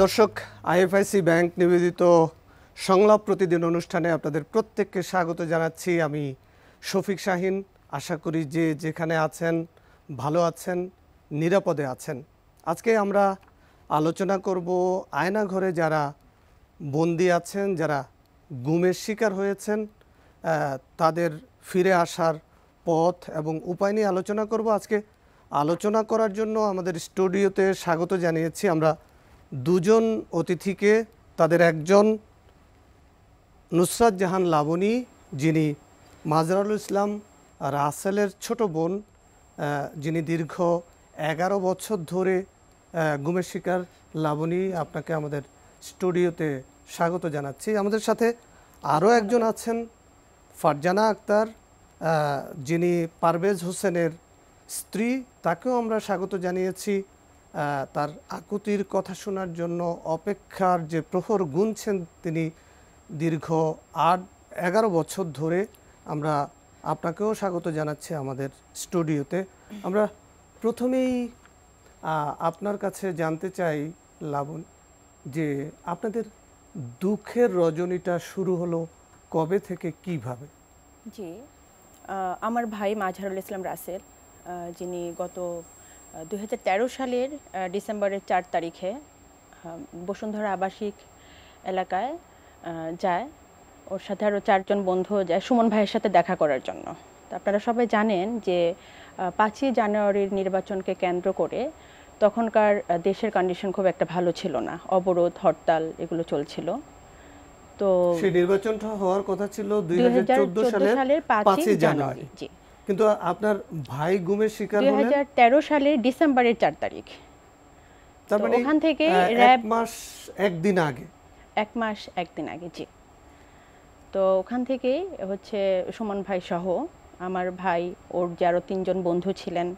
দর্শক, IFIC bank নিবেদিত সংলাপ প্রতিদিন অনুষ্ঠানে আপনাদের প্রত্যেককে স্বাগত জানাচ্ছি। আমি শফিক শাহিন। আশা করি যে যেখানে আছেন ভালো আছেন, নিরাপদে আছেন। আজকে আমরা আলোচনা করব আয়নাঘরে যারা বন্দী আছেন, যারা গুমের শিকার হয়েছেন, তাদের ফিরে আসার পথ এবং উপায় নিয়ে আলোচনা করব। আজকে আলোচনা করার জন্য আমাদের স্টুডিওতে স্বাগত জানিয়েছি আমরা দুজন অতিথিকে। তাদের একজন নুসরাত জাহান লাবণী, যিনি মাজহারুল ইসলাম রাসেলের ছোট বোন, যিনি দীর্ঘ 11 বছর ধরে গুমের শিকার। লাবণী, আপনাকে আমাদের স্টুডিওতে স্বাগত জানাচ্ছি। আমাদের সাথে আরও একজন আছেন ফারজানা আক্তার, যিনি পারভেজ হোসেনের স্ত্রী। তাকেও আমরা স্বাগত জানিয়েছি। তার আকুতির কথা শোনার জন্য অপেক্ষার যে প্রহর গুনছেন তিনি দীর্ঘ 11 বছর ধরে। আমরা আপনাকেও স্বাগত জানাচ্ছি আমাদের স্টুডিওতে। আমরা প্রথমেই আপনার কাছে জানতে চাই লাবণ, যে আপনাদের দুঃখের রজনীটা শুরু হলো কবে থেকে, কিভাবে? জি, আমার ভাই মাজহারুল ইসলাম রাসেল, যিনি গত 2013 সালের ডিসেম্বরের 4 তারিখে বসুন্ধরা আবাসিক এলাকায় যায়। ওর সাথে আরও 4 জন বন্ধু যায় সুমন ভাইয়ের সাথে দেখা করার জন্য। তো আপনারা সবাই জানেন যে 5ই জানুয়ারির নির্বাচনকে কেন্দ্র করে তখনকার দেশের কন্ডিশন খুব একটা ভালো ছিল না, অবরোধ, হরতাল এগুলো চলছিল। তো সেই নির্বাচনটা হওয়ার কথা ছিল 2014 সালের 5ই জানুয়ারি। জি, কিন্তু আপনার ভাই গুমের শিকার হলেন 2013 সালের ডিসেম্বরের 4 তারিখ। তার মানে ওখান থেকে এক মাস একদিন আগে। এক মাস একদিন আগে, জি। তো ওখান থেকেই হচ্ছে সুমন ভাই সহ আমার ভাই, ওর যে আরও 3 জন বন্ধু ছিলেন,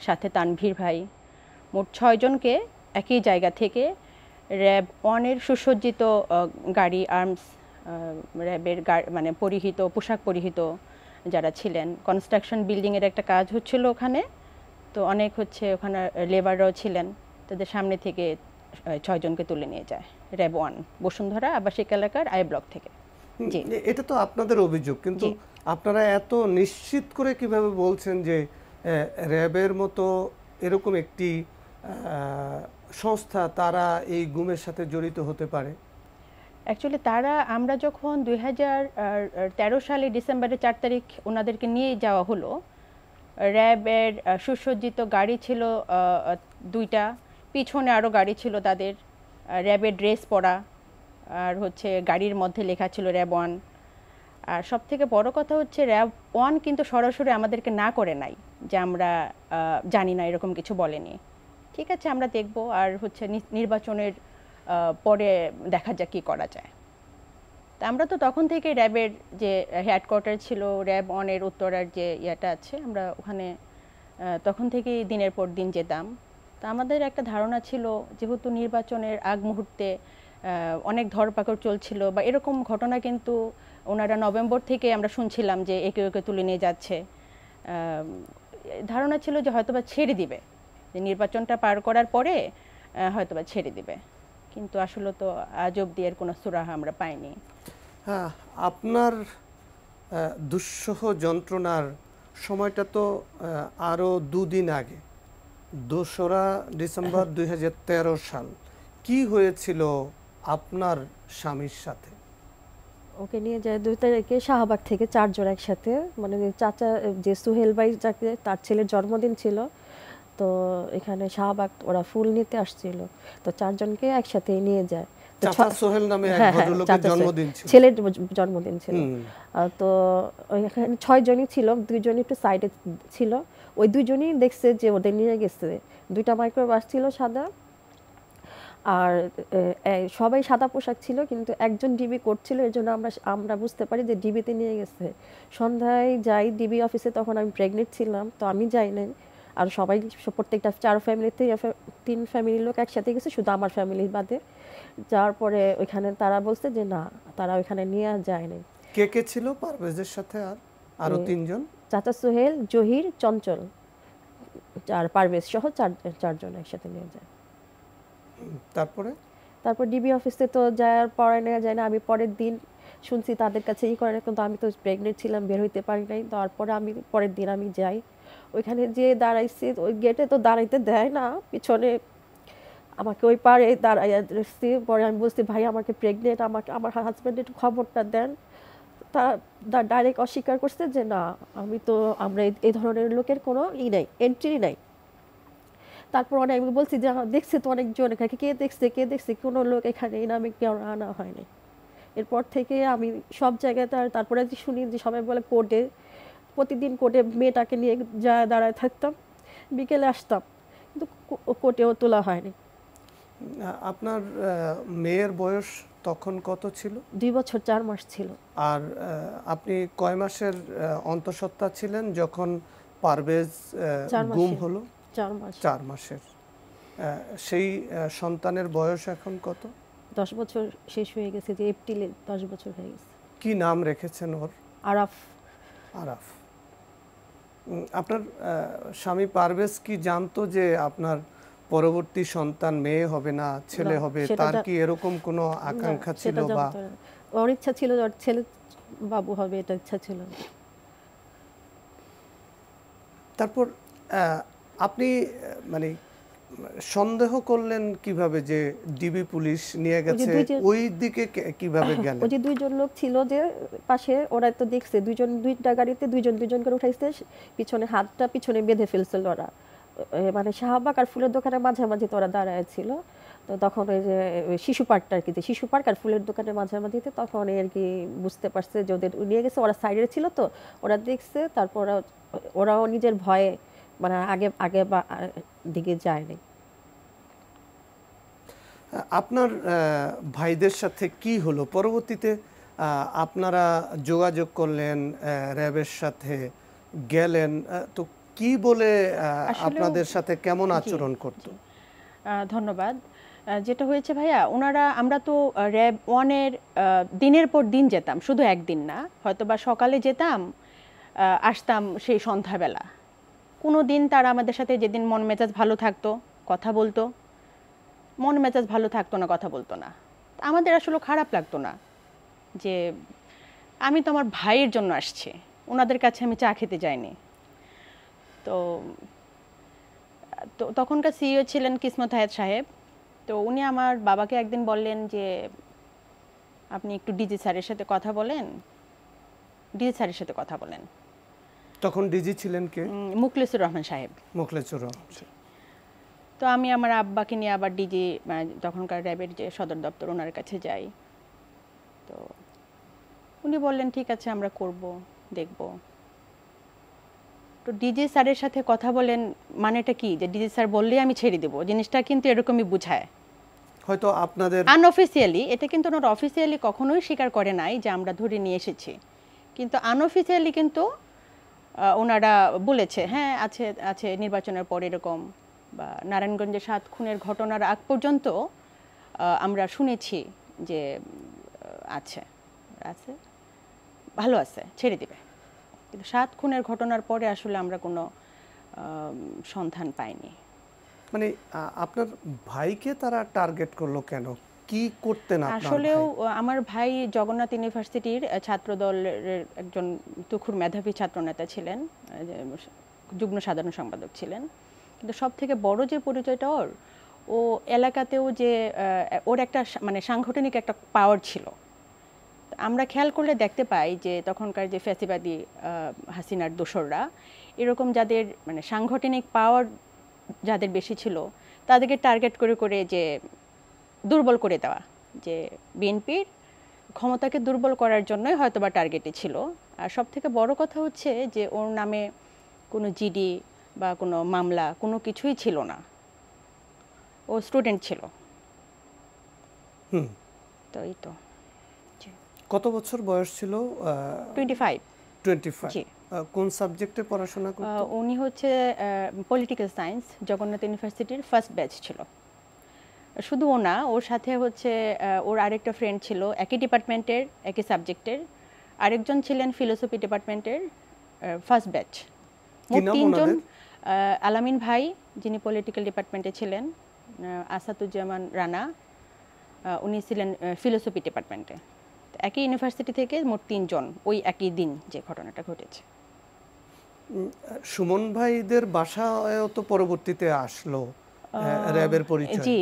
সাথে তানভীর ভাই, মোট 6 জনকে একই জায়গা থেকে র্যাব 1-এর সুসজ্জিত গাড়ি, আর্মস, র্যাবের মানে পরিহিত পোশাক পরিহিত যারা ছিলেন, কনস্ট্রাকশন বিল্ডিংয়ের একটা কাজ হচ্ছিল ওখানে। তো অনেক হচ্ছে ওখানে লেবাররাও ছিলেন, তাদের সামনে থেকে 6 জনকে তুলে নিয়ে যায় র্যাব 1 বসুন্ধরা আবাসিক এলাকার আই ব্লক থেকে। জি, এটা তো আপনাদের অভিযোগ, কিন্তু আপনারা এত নিশ্চিত করে কিভাবে বলছেন যে র্যাবের মতো এরকম একটি সংস্থা তারা এই গুমের সাথে জড়িত হতে পারে? অ্যাকচুয়ালি আমরা যখন 2013 সালে ডিসেম্বরের 4 তারিখ ওনাদেরকে নিয়ে যাওয়া হলো, র্যাবের সুসজ্জিত গাড়ি ছিল 2টা, পিছনে আরও গাড়ি ছিল তাদের, র্যাবের ড্রেস পরা, আর হচ্ছে গাড়ির মধ্যে লেখা ছিল র্যাব 1। আর সবথেকে বড় কথা হচ্ছে র্যাব 1 কিন্তু সরাসরি আমাদেরকে না করে নাই যে আমরা জানি না, এরকম কিছু বলেনি। ঠিক আছে, আমরা দেখব, আর হচ্ছে নির্বাচনের পরে দেখা যাক কী করা যায়। তা আমরা তো তখন থেকে র্যাবের যে হেডকোয়ার্টার ছিল র্যাব 1-এর উত্তরার যে ইয়েটা আছে, আমরা ওখানে তখন থেকেই দিনের পর দিন যেতাম। তা আমাদের একটা ধারণা ছিল, যেহেতু নির্বাচনের আগ মুহূর্তে অনেক ধরপাকড় চলছিল বা এরকম ঘটনা কিন্তু ওনারা নভেম্বর থেকে আমরা শুনছিলাম যে একে একে তুলে নিয়ে যাচ্ছে। ধারণা ছিল যে হয়তোবা ছেড়ে দিবে, যে নির্বাচনটা পার করার পরে হয়তোবা ছেড়ে দিবে, কিন্তু আসলে তো আজ অবধি এর কোনো সুরাহা আমরা পাইনি। হ্যাঁ, আপনার দুঃসহ যন্ত্রণার সময়টা তো আরও 2 দিন আগে, 2রা ডিসেম্বর 2013 সাল। কি হয়েছিল আপনার স্বামীর সাথে? ওকে নিয়ে যায় 2 তারিখে শাহবাগ থেকে 4 জন একসাথে, মানে চাচা যে সোহেল ভাই, যাকে তার ছেলের জন্মদিন ছিল, তো এখানে শাহবাগ ওরা ফুল নিতে আসছিল, তো 4 জনকে একসাথে নিয়ে যায়। চাচা সোহেল নামে এক ভদ্রলোকের জন্মদিন ছিল, ছেলের জন্মদিন ছিল। তো এখানে 6 জনই ছিল, 2 জন একটু সাইডে ছিল। ওই 2 জনই দেখছে যে ওদের নিয়ে গেছে। 2টা মাইক্রোবাস ছিল সাদা, আর সবাই সাদা পোশাক ছিল, কিন্তু একজন ডিবি করছিল, এর জন্য আমরা বুঝতে পারি যে ডিবিতে নিয়ে গেছে। সন্ধ্যায় যাই ডিবি অফিসে, তখন আমি প্রেগনেন্ট ছিলাম, তো আমি যাই নাই। আর সবাই, প্রত্যেকটা 4 ফ্যামিলিতে 3 ফ্যামিলির লোক একসাথে গেছে, শুধু আমার ফ্যামিলি বাদে। যাওয়ার পরে ওইখানে তারা বলছে যে না, তারা ওইখানে নিয়ে যায় নাই। কে কে ছিল পারভেজের সাথে? আর আরো 3 জন, চাচা সোহেল, জহির, চঞ্চল, আর পারভেজ সহ 4 জন একসাথে নিয়ে যায়। তারপরে তারপর ডিবি অফিসে তো যাওয়ার পরে নেওয়া যায় না, আমি পরের দিন শুনছি তাদের কাছে করে না, কিন্তু আমি তো প্রেগনেন্ট ছিলাম, বের হইতে পারি নাই। তারপরে আমি পরের দিন আমি যাই, ওইখানে যে দাঁড়াইছি, ওই গেটে তো দাঁড়াইতে দেয় না, পিছনে আমাকে ওই পারে দাঁড়াইয়া দিচ্ছি। পরে আমি বলছি ভাই আমাকে প্রেগনেন্ট, আমাকে আমার হাজব্যান্ড একটু খবরটা দেন। তা ডাইরেক্ট অস্বীকার করছে যে না, আমি তো আমরা এই ধরনের লোকের কোনো নাই, এন্ট্রি নাই। তারপর আমি বলছি যে দেখছে তো অনেকজন, এখানে কে দেখছে, কোনো লোক এখানে এই নামে কেউ আনা হয়নি। এরপর থেকে আমি সব জায়গায় তারপরে শুনি যে সবাই বলে কোর্টে, প্রতিদিন কোর্টে মেয়েটাকে নিয়ে যা দাঁড়ায় থাকতাম, বিকেলে আসতাম, কিন্তু কোর্টেও তোলা হয়নি। আপনার মেয়ের বয়স তখন কত ছিল? 2 বছর 4 মাস ছিল। আর আপনি কয় মাসের অন্তঃসত্ত্বা ছিলেন যখন পারভেজ গুম হলো? 4 মাস। 4 মাসের। সেই সন্তানের বয়স এখন কত? 10 বছর শেষ হয়ে গেছে, যে এপ্রিলে 10 বছর হয়ে গেছে। কি নাম রেখেছেন ওর? আরাফ। আরাফ। আপনার স্বামী পারভেজ কি জানতো যে আপনার পরবর্তী সন্তান মেয়ে হবে না ছেলে হবে? তার কি এরকম কোনো আকাঙ্ক্ষা ছিল? বা ওর ইচ্ছা ছিল ওর ছেলে বাবু হবে, এটা ইচ্ছা ছিল। তারপর আপনি মানে সন্দেহ করলেন কিভাবে যে ডিবি পুলিশ নিয়ে গেছে? ওই দিকে কিভাবে গেলেন? ওই যে 2 জন লোক ছিল যে পাশে, ওরা তো দেখছে 2টা গাড়িতে 2 জন করে উঠাইছে, পিছনে হাতটা পিছনে বেঁধে ফেলছিল ওরা, মানে শাহবাগ আর ফুলের দোকানের মাঝামাঝি তো ওরা দাঁড়ায় ছিল। তো তখন ওই যে শিশু পার্কটা আর কি, যে শিশু পার্ক আর ফুলের দোকানের মাঝামাঝিতে, তখন আর কি বুঝতে পারছে যে ওদের নিয়ে গেছে, ওরা সাইডে ছিল, তো ওরা দেখছে। তারপর ওরাও নিজের ভয়ে মানে আগে বা দিকে যায়নি। আপনার ভাইদের সাথে কি হলো পরবর্তীতে? আপনারা যোগাযোগ করলেন, র্যাবের সাথে গেলেন, তো কি বলে আপনাদের সাথে কেমন আচরণ করতো? ধন্যবাদ। যেটা হয়েছে ভাইয়া, আমরা তো র্যাব 1-এর দিনের পর দিন যেতাম, শুধু একদিন না, হয়তো বা সকালে যেতাম, আসতাম সেই সন্ধ্যাবেলা। কোনো দিন তারা আমাদের সাথে, যেদিন মন মেজাজ ভালো থাকতো কথা বলতো, মন মেজাজ ভালো থাকতো না কথা বলতো না। আমাদের আসলে খারাপ লাগতো না যে আমি তো আমার ভাইয়ের জন্য আসছি, ওনাদের কাছে আমি চা খেতে যাইনি। তো তখনকার সিইও ছিলেন কিসমত হায়াত সাহেব। তো উনি আমার বাবাকে একদিন বললেন যে আপনি একটু ডিজি স্যারের সাথে কথা বলেন, ডিজি স্যারের সাথে কথা বলেন। তখন ডিজি ছিলেন কে? মুখলেসুর রহমান সাহেব। মুখলেসুর রহমান। তো আমি আমার আব্বাকে নিয়ে আবার ডিজি, তখনকার র্যাবের যে সদর দপ্তর, ওনার কাছে যাই। তো উনি বললেন ঠিক আছে আমরা করব, দেখব। তো ডিজি স্যারের সাথে কথা বলেন মানেটা কি, যে ডিজি স্যার বললেই আমি ছেড়ে দেব, জিনিসটা কিন্তু এরকমই বুঝায়। হয়তো আপনাদের আনঅফিসিয়ালি, এটা কিন্তু ওনারা অফিসিয়ালি কখনোই স্বীকার করে নাই যে আমরা ধরে নিয়ে এসেছি, কিন্তু আনঅফিসিয়ালি কিন্তু ওনারা বলেছে হ্যাঁ আছে আছে, নির্বাচনের পর এরকম, বা নারায়ণগঞ্জে 7 খুনের ঘটনার আগ পর্যন্ত আমরা শুনেছি যে আছে আছে ভালো আছে, ছেড়ে দিবে। কিন্তু 7 খুনের ঘটনার পরে আসলে আমরা কোনো সন্ধান পাইনি। মানে আপনার ভাইকে তারা টার্গেট করলো কেন? কি করতেন আপনার ভাই? আসলেও আমার ভাই জগন্নাথ ইউনিভার্সিটির ছাত্রদলের একজন তুখুর মেধাবী ছাত্রনেতা ছিলেন, যুগ্ম সাধারণ সম্পাদক ছিলেন। কিন্তু সব থেকে বড় যে পরিচয়টা ও এলাকাতেও যে ওর একটা মানে সাংগঠনিক একটা পাওয়ার ছিল। আমরা খেয়াল করলে দেখতে পাই যে তখনকার যে ফ্যাসিবাদী হাসিনার দোসররা, এরকম যাদের মানে সাংগঠনিক পাওয়ার যাদের বেশি ছিল, তাদেরকে টার্গেট করে করে যে দুর্বল করে দেওয়া, যে বিএনপির ক্ষমতাকে দুর্বল করার জন্যই হয়তো বা টার্গেটে ছিল। আর সব থেকে বড় কথা হচ্ছে যে ওর নামে কোনো জিডি বা কোনো মামলা কোনো কিছুই ছিল না, ও স্টুডেন্ট ছিল। তো এই তো। কত বছর বয়স ছিল? 25। 25। কোন সাবজেক্টে পড়াশোনা করতেন? উনি হচ্ছে পলিটিক্যাল সায়েন্স, জগন্নাথ ইউনিভার্সিটির ফার্স্ট ব্যাচ ছিল। শুধু ও না, ওর সাথে হচ্ছে ওর আরেকটা ফ্রেন্ড ছিল একই ডিপার্টমেন্টের, একই সাবজেক্টের, আরেকজন ছিলেন ফিলোসফি ডিপার্টমেন্টের ফার্স্ট ব্যাচ। মোট 3 জন। আলামিন ভাই যিনি পলিটিক্যাল ডিপার্টমেন্টে ছিলেন, আসাদুজ্জামান রানা, উনি ছিলেন ফিলোসফি ডিপার্টমেন্টে। একই ইউনিভার্সিটি থেকে মোট 3 জন ওই একই দিন যে ঘটনাটা ঘটেছে। সুমন ভাইদের বাসায়ও তো পরবর্তীতে আসলো র্যাবের পরিচয়। জি,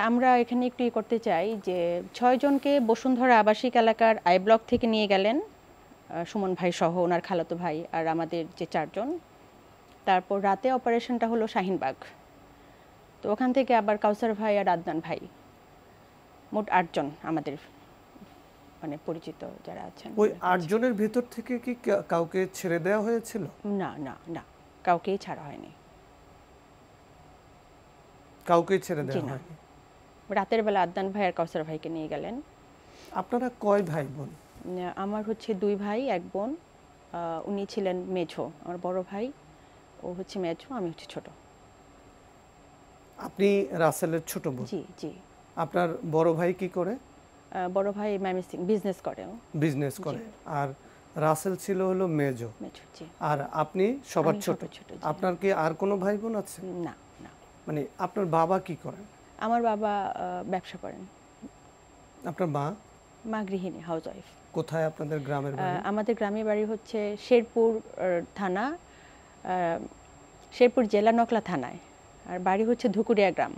আমরা এখানে একটু করতে চাই যে 6 জনকে বসুন্ধরা আবাসিক এলাকার আই ব্লক থেকে নিয়ে গেলেন সুমন ভাই সহ ওনার খালাতো ভাই আর আমাদের যে 4 জন। তারপর রাতে অপারেশনটা হলো শাহিনবাগ। তো ওখান থেকে আবার কাউসার ভাই আর আদনান ভাই, মোট 8 জন আমাদের মানে পরিচিত যারা আছেন। ওই 8 জনের ভেতর থেকে কি কাউকে ছেড়ে দেওয়া হয়েছিল? না না না, কাউকেই ছাড়া হয়নি। কাউকে ছেড়ে জি দেওয়া না। হয়নি। রাতের বেলা আদনান ভাই আর কাউসার ভাইকে নিয়ে গেলেন। আপনারা কয় ভাই বোন? আমার হচ্ছে 2 ভাই 1 বোন। উনি ছিলেন মেঝো, আমার বড় ভাই। ও হচ্ছে মেঝো, আমি হচ্ছে ছোট। আপনি রাসেলের ছোট বোন? জি জি। আপনার বড় ভাই কি করে? বড় ভাই ম্যানেজিং বিজনেস করে। বিজনেস করে। আর রাসেল ছিল হলো মেজো। মেঝো, জি। আর আপনি সবার আমি ছোট? ছোট, জি। আপনার কি আর কোনো ভাই বোন আছে? না না। মানে আপনার বাবা কি করেন? আমার বাবা ব্যবসা করেন। আপনার মা? মা গৃহিণী, হাউস ওয়াইফ। কোথায় আপনাদের গ্রামের বাড়ি? আমাদের গ্রামের বাড়ি হচ্ছে শেরপুর থানা, শেরপুর জেলা নকলা থানায়। আর বাড়ি হচ্ছে ধুকুরিয়া গ্রাম।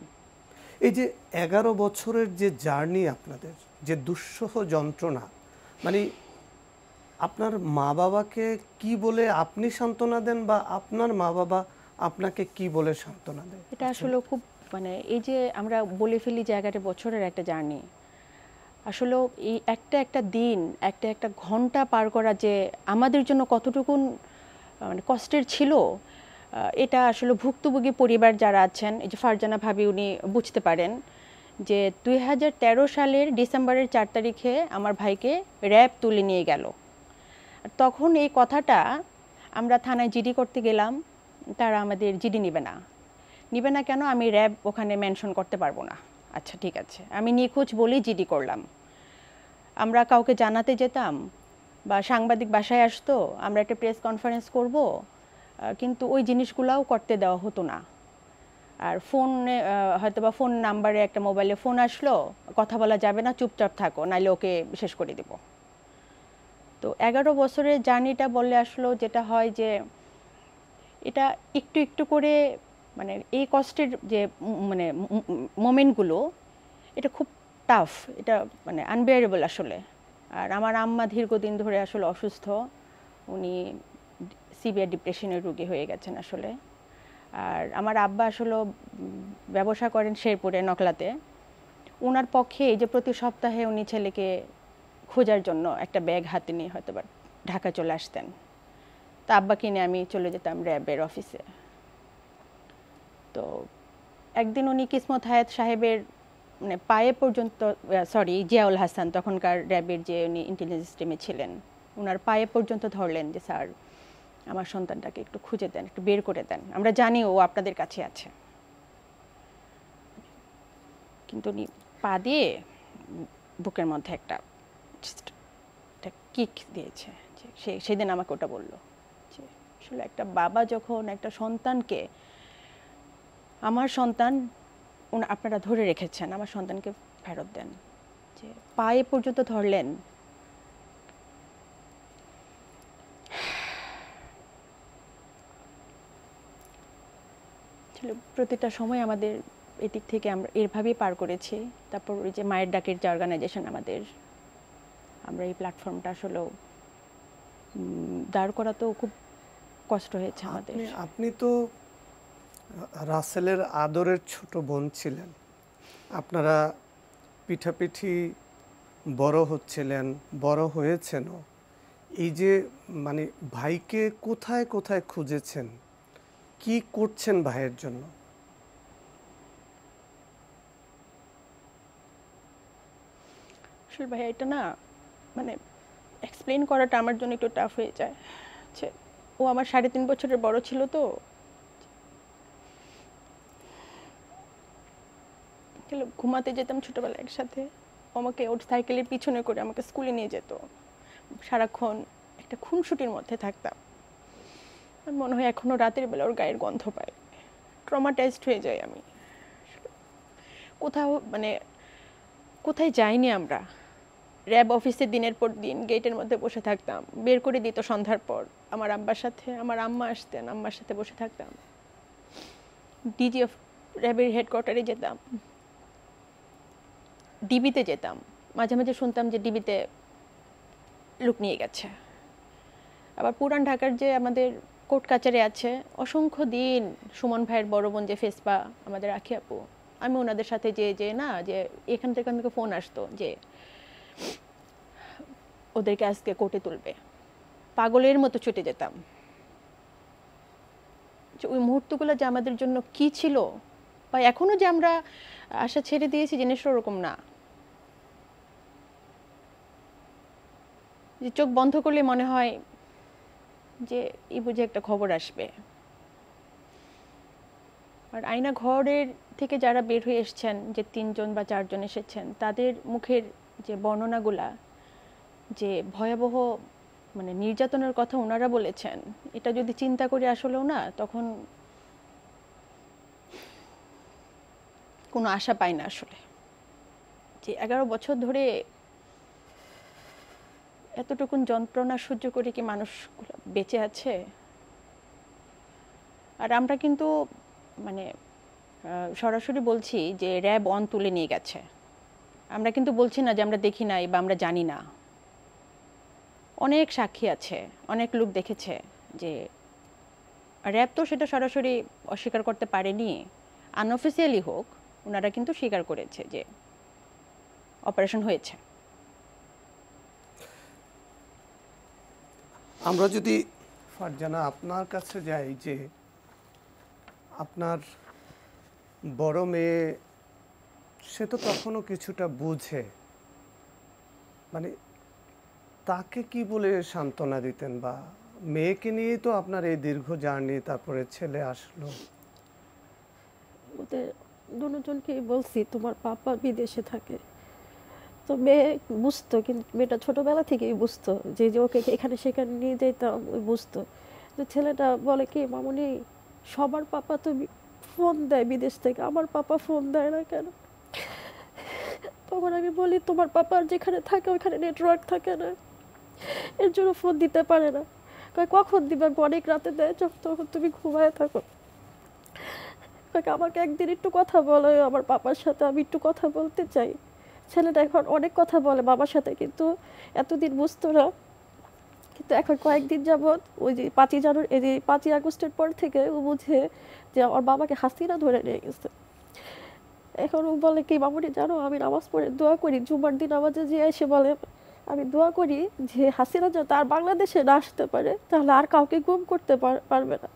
এই যে 11 বছরের যে জার্নি আপনাদের, যে দুঃসহ যন্ত্রণা, মানে আপনার মা বাবাকে কি বলে আপনি সান্ত্বনা দেন বা আপনার মা বাবা আপনাকে কি বলে সান্ত্বনা দেন? এটা আসলে খুব মানে এই যে আমরা বলে ফেলি যে 11 বছরের একটা জার্নি, আসলে এই একটা দিন একটা ঘন্টা পার করা যে আমাদের জন্য কতটুকুন মানে কষ্টের ছিল, এটা আসলে ভুক্তভোগী পরিবার যারা আছেন, এই যে ফারজানা ভাবি উনি বুঝতে পারেন যে 2013 সালের ডিসেম্বরের 4 তারিখে আমার ভাইকে র্যাব তুলে নিয়ে গেল। তখন এই কথাটা আমরা থানায় জিডি করতে গেলাম, তারা আমাদের জিডি নেবে না কেন? আমি র্যাব ওখানে মেনশন করতে পারবো না। আচ্ছা ঠিক আছে, আমি নিখোঁজ বলেই জিডি করলাম। আমরা কাউকে জানাতে যেতাম বা সাংবাদিক বাসায় আসতো, আমরা একটা প্রেস কনফারেন্স করব, কিন্তু ওই জিনিসগুলোও করতে দেওয়া হতো না। আর ফোনে হয়তো বা ফোন নাম্বারে একটা মোবাইলে ফোন আসলো, কথা বলা যাবে না, চুপচাপ থাকো, নাইলে ওকে শেষ করে দেব। তো 11 বছরের জার্নিটা বললে আসলো যেটা হয় যে এটা একটু একটু করে মানে এই কষ্টের যে মানে মোমেন্টগুলো, এটা খুব টাফ, এটা মানে আনবিয়ারেবল আসলে। আর আমার আম্মা দীর্ঘদিন ধরে আসলে অসুস্থ, উনি সিভিয়ার ডিপ্রেশনের রোগী হয়ে গেছেন আসলে। আর আমার আব্বা আসলে ব্যবসা করেন শেরপুরে নকলাতে। ওনার পক্ষে এই যে প্রতি সপ্তাহে উনি ছেলেকে খোঁজার জন্য একটা ব্যাগ হাতে নিয়ে হয়তো বা ঢাকা চলে আসতেন। তা আব্বাকে নিয়ে আমি চলে যেতাম র্যাবের অফিসে। তো একদিন উনি কিসমত হায়াত সাহেবের মানে পায়ে পর্যন্ত, সরি জিয়াউল হাসান তখনকার র্যাবের যে উনি ইন্টেলিজেন্স টিমে ছিলেন, ওনার পায়ে পর্যন্ত ধরলেন যে স্যার আমার সন্তানটাকে একটু খুঁজে দেন, একটু বের করে দেন, আমরা জানি ও আপনাদের কাছে আছে। কিন্তু উনি পা দিয়ে বুকের মধ্যে একটা কিক দিয়েছে। সেদিন আমাকে ওটা বললো যে আসলে একটা বাবা যখন একটা সন্তানকে, আমার সন্তান আপনারা ধরে রেখেছেন, আমার সন্তানকে ফেরত দেন, যে পায়ে পর্যন্ত ধরলেন। প্রতিটা সময় আমাদের এদিক থেকে আমরা এভাবেই পার করেছি। তারপর ওই যে মায়ের ডাকের যে অর্গানাইজেশন আমাদের, আমরা এই প্ল্যাটফর্মটা আসলে দাঁড় করা তো খুব কষ্ট হয়েছে আমাদের। আপনি তো রাসেলের আদরের ছোট বোন ছিলেন, আপনারা পিঠাপিঠি বড় হচ্ছিলেন, বড় হয়েছেনও। এই যে মানে ভাইকে কোথায় কোথায় খুঁজেছেন, কি করছেন ভাইয়ের জন্য? আসলে ভাইয়া এটা না মানে এক্সপ্লেন করাটা আমার জন্য একটু টাফ হয়ে যায়। ও আমার 3.5 বছরের বড় ছিল, তো ঘুমাতে যেতাম ছোটবেলায় একসাথে, আমাকে ওর সাইকেলের পিছনে করে আমাকে স্কুলে নিয়ে যেত, সারাক্ষণ একটা খুনসুটির মধ্যে থাকতাম। মনে হয় এখনো রাতের বেলা ওর গায়ের গন্ধ পাই, ট্রমাটাইজড হয়ে যাই আমি। কোথাও মানে কোথায় যাইনি আমরা। র্যাব অফিসে দিনের পর দিন গেটের মধ্যে বসে থাকতাম, বের করে দিত সন্ধ্যার পর। আমার আব্বার সাথে আমার আম্মা আসতেন, আম্মার সাথে বসে থাকতাম। ডিজি অফ র্যাবের হেডকোয়ার্টারে যেতাম, ডিবিতে যেতাম, মাঝে মাঝে শুনতাম যে ডিবিতে লোক নিয়ে গেছে। আবার পুরান ঢাকার যে আমাদের কোর্ট কাচারি আছে, অসংখ্য দিন সুমন ভাইয়ের বড় বোন যে ফেসপা, আমাদের আখি আপু, আমি ওনাদের সাথে যে না যে এখান থেকে ফোন আসতো যে ওদেরকে আজকে কোর্টে তুলবে, পাগলের মতো ছুটে যেতাম। ওই মুহূর্তগুলো যে আমাদের জন্য কি ছিল, বা এখনো যে আমরা আশা ছেড়ে দিয়েছি জিনিসটা ওরকম না, যে চোখ বন্ধ করলে মনে হয় যে এই বুঝে একটা খবর আসবে। আর আয়না ঘরের থেকে যারা বের হয়ে এসছেন, যে 3 জন বা 4 জন এসেছেন, তাদের মুখের যে বর্ণনাগুলা, যে ভয়াবহ মানে নির্যাতনের কথা ওনারা বলেছেন, এটা যদি চিন্তা করি আসলেও না, তখন কোনো আশা পাই না আসলে। যে 11 বছর ধরে এতটুকুন যন্ত্রণা সহ্য করে কি মানুষগুলো বেঁচে আছে? আর আমরা কিন্তু মানে সরাসরি বলছি যে র্যাব অন তুলে নিয়ে গেছে। আমরা কিন্তু বলছি না যে আমরা দেখি নাই বা আমরা জানি না। অনেক সাক্ষী আছে, অনেক লোক দেখেছে যে র্যাব তো সেটা সরাসরি অস্বীকার করতে পারেনি, আনঅফিসিয়ালি হোক ওনারা কিন্তু স্বীকার করেছে যে অপারেশন হয়েছে। আমরা যদি ফারজানা আপনার কাছে যাই, যে আপনার বড় মেয়ে, সে তো তখনও কিছুটা বুঝে, মানে তাকে কি বলে সান্ত্বনা দিতেন? বা মেয়েকে নিয়েই তো আপনার এই দীর্ঘ জার্নি, তারপরে ছেলে আসলো। ওদের দুজনকেই বলছি তোমার পাপা বিদেশে থাকে। তো মেয়ে বুঝতো, কিন্তু মেয়েটা ছোটবেলা থেকেই বুঝতো যে যে ওকে এখানে সেখানে নিয়ে যেতাম, ওই বুঝতো। তো ছেলেটা বলে কি, মামুনি সবার পাপা তো ফোন দেয় বিদেশ থেকে, আমার পাপা ফোন দেয় না কেন? তখন আমি বলি তোমার পাপার যেখানে থাকে ওইখানে নেটওয়ার্ক থাকে না, এর জন্য ফোন দিতে পারে না। কয় কখন দিবে? আমি অনেক রাতে দেয়, তখন তুমি ঘুমায় থাকো। আমাকে একদিন একটু কথা বলো আমার পাপার সাথে, আমি একটু কথা বলতে চাই। ছেলেটা এখন অনেক কথা বলে বাবার সাথে, কিন্তু এতদিন বুঝতো না। কিন্তু এখন কয়েকদিন যাবৎ ওই যে 5ই জানুয়ারি, এই যে 5ই আগস্টের পর থেকে ও বুঝে যে ওর বাবাকে হাসিনা ধরে নিয়ে গেছে। এখন ও বলে কি, মামুনি জানো আমি নামাজ পড়ে দোয়া করি, জুমার দিন নামাজে যে এসে বলে আমি দোয়া করি যে হাসিনা যাতে আর বাংলাদেশে না আসতে পারে, তাহলে আর কাউকে গুম করতে পারবে না।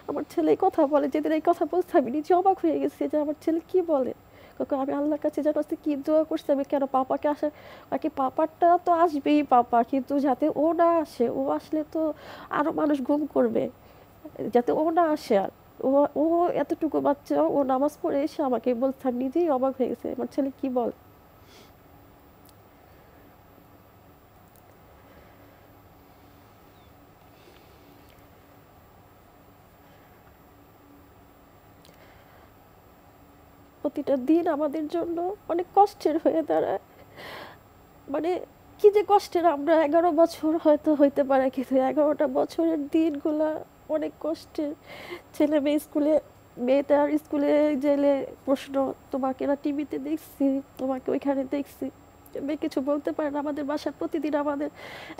আমার ছেলে এই কথা বলে, যেদিন এই কথা বলছে আমি নিজে অবাক হয়ে গেছি যে আমার ছেলে কি বলে। আমি আল্লাহর কাছে যেন কি দোয়া করছি, আমি কেন পাপাকে আসে, আর কি পাপারটা তো আসবেই পাপা, কিন্তু যাতে ও না আসে, ও আসলে তো আরো মানুষ গুম করবে, যাতে ও না আসে। আর ও ও এতটুকু বাচ্চা, ও নামাজ পড়ে এসে আমাকে বলছে, আমি নিজেই অবাক হয়ে গেছে আমার ছেলে কি বলে। প্রতিটা দিন আমাদের জন্য অনেক কষ্টের হয়ে দাঁড়ায়। মানে কি যে কষ্টের, আমরা 11 বছর হয়তো হইতে পারে, কিন্তু 11টা বছরের দিনগুলা অনেক কষ্টের। ছেলে মেয়ে স্কুলে, মেয়েটা আর স্কুলে গেলে প্রশ্ন, তোমাকে না টিভিতে দেখছি, তোমাকে ওইখানে দেখছি। মেয়ে কিছু বলতে পারে না। আমাদের বাসায় প্রতিদিন আমাদের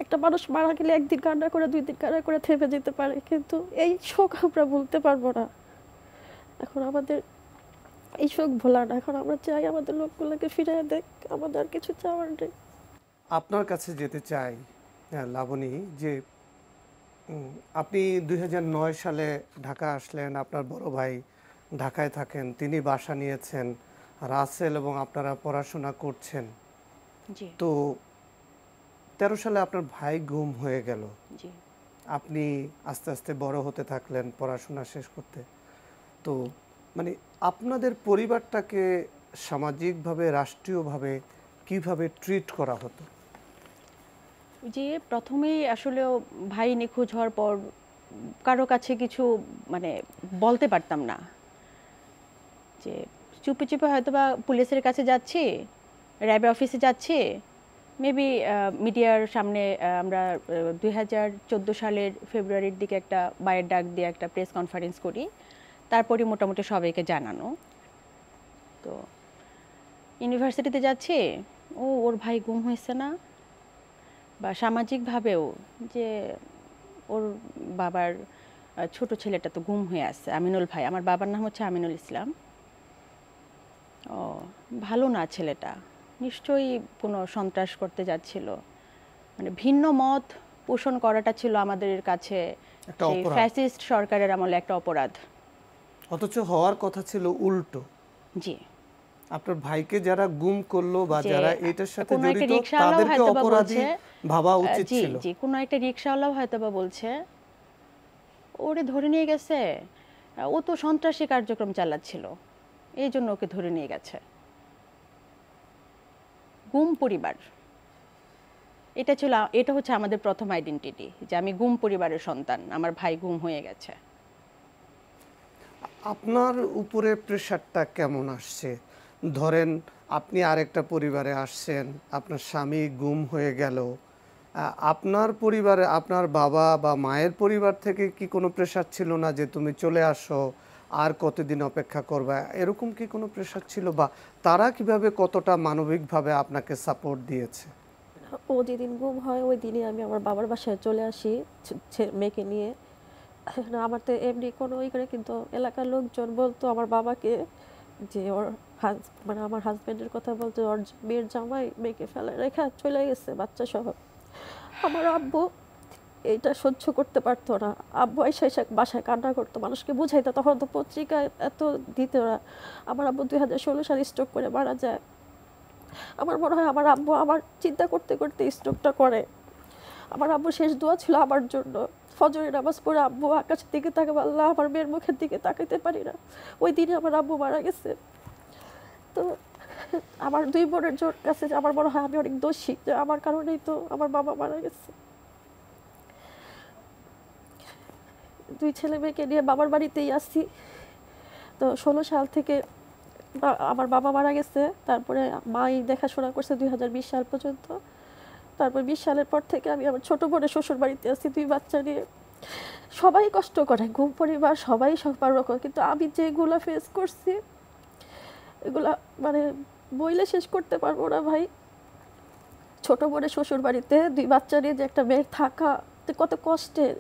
একটা মানুষ মারা গেলে 1 দিন কান্না করে 2 দিন কান্না করে থেমে যেতে পারে, কিন্তু এই শোক আমরা বলতে পারবো না। এখন আমাদের এই শোক ভোলা না, এখন আমরা চাই আমাদের লোকগুলোকে ফিরে দেখ, আমাদের আর কিছু চাওয়ার নেই। আপনার কাছে যেতে চাই লাবণী, যে আপনি 2009 সালে ঢাকা আসলেন, আপনার বড় ভাই ঢাকায় থাকেন, তিনি বাসা নিয়েছেন, রাসেল এবং আপনারা পড়াশোনা করছেন। জি তো 13 সালে আপনার ভাই গুম হয়ে গেল, জি। আপনি আস্তে আস্তে বড় হতে থাকলেন, পড়াশোনা শেষ করতে। তো মানে আপনাদের পরিবারটাকে সামাজিকভাবে, রাষ্ট্রীয়ভাবে কিভাবে ট্রিট করা হতো? যে প্রথমেই আসলেও ভাই নিখোঁজ হওয়ার পর কারো কাছে কিছু মানে বলতে পারতাম না, যে চুপে চুপে হয়তো বা পুলিশের কাছে যাচ্ছি, র্যাবে অফিসে যাচ্ছি, মেবি মিডিয়ার সামনে আমরা 2014 সালের ফেব্রুয়ারির দিকে একটা বায়ের ডাক দিয়ে একটা প্রেস কনফারেন্স করি, তারপরে মোটামুটি সবাইকে জানানো। তো ইউনিভার্সিটিতে যাচ্ছি, ওর ভাই গুম হয়েছে না, বা সামাজিকভাবেও যে ওর বাবার ছোট ছেলেটা তো গুম হয়ে আছে, আমিনুল ভাই, আমার বাবার নাম হচ্ছে আমিনুল ইসলাম। ও ভালো না ছেলেটা, নিশ্চয়ই কোনো সন্ত্রাস করতে যাচ্ছিল। মানে ভিন্ন মত পোষণ করাটা ছিল আমাদের কাছে একটা সেই অপরাধ। ফ্যাসিস্ট সরকারের আমলে একটা অপরাধ। অথচ হওয়ার কথা ছিল উল্টো। জি, আপনার ভাইকে যারা গুম করলো বা যে যারা এটার সাথে কোনো একটা জড়িত রিকশাওয়ালাও তাদেরকে হয়তো বা অপরাধী বলছে, ভাবা উচিত জি ছিল। জি, কোনো একটা রিকশাওয়ালাও হয়তো বা বলছে ওরে ধরে নিয়ে গেছে, ও তো সন্ত্রাসী কার্যক্রম চালাচ্ছিল, এই জন্য ওকে ধরে নিয়ে গেছে। গুম পরিবার, এটা হচ্ছে আমাদের প্রথম আইডেন্টিটি, যে আমি গুম পরিবারের সন্তান, আমার ভাই গুম হয়ে গেছে। আপনার উপরে প্রেশারটা কেমন আসছে? ধরেন আপনি আরেকটা পরিবারে আসছেন, আপনার স্বামী গুম হয়ে গেল, আপনার পরিবারে আপনার বাবা বা মায়ের পরিবার থেকে কি কোনো প্রেশার ছিল না যে তুমি চলে আসো, আর কতদিন অপেক্ষা করবা, এরকম কি কোনো প্রেশার ছিল? বা তারা কিভাবে কতটা মানবিকভাবে আপনাকে সাপোর্ট দিয়েছে? ও যেদিন গুম হয় ওই দিনই আমি আমার বাবার বাসায় চলে আসি মেয়েকে নিয়ে। না, আমার তো এমনি কোনো ই করে, কিন্তু এলাকার লোকজন বলতো আমার বাবাকে যে ওর মানে আমার হাজবেন্ডের কথা বলতো, ওর মেয়ের জামাই মেয়েকে ফেলে রেখা চলে গেছে বাচ্চা সহ। আমার আব্বু এইটা সহ্য করতে পারতো না। আব্বু এসে এসে বাসায় কান্না করতো, মানুষকে বুঝাইতো। তখন তো পত্রিকায় এত দিত না। আমার আব্বু 2016 সালে স্ট্রোক করে মারা যায়। আমার মনে হয় আমার আব্বু আমার চিন্তা করতে করতে স্ট্রোকটা করে। আমার আব্বু শেষ দোয়া ছিল আমার জন্য, ফজরের নামাজ পড়ে আব্বু আকাশের দিকে তাকাবে, আল্লাহ আমার মেয়ের মুখের দিকে তাকাইতে পারি না। ওই দিনে আমার আব্বু মারা গেছে। তো আমার দুই বোনের জোর কাছে আমার মনে হয় আমি অনেক দোষী, যে আমার কারণেই তো আমার বাবা মারা গেছে। দুই ছেলে মেয়েকে নিয়ে বাবার বাড়িতেই আসছি। তো 16 সাল থেকে আমার বাবা মারা গেছে, তারপরে মাই দেখাশোনা করছে 2020 সাল পর্যন্ত। তারপর 20 সালের পর থেকে আমি আমার ছোট বোনের শ্বশুর বাড়িতে আসছি 2 বাচ্চা নিয়ে। সবাই কষ্ট করে, গুম পরিবার সবাই সবার রকম, কিন্তু আমি যেগুলো ফেস করছি এগুলা মানে বইলে শেষ করতে পারবো না ভাই। ছোট বোনের শ্বশুর বাড়িতে 2 বাচ্চা নিয়ে যে একটা মেয়ের থাকা কত কষ্টের।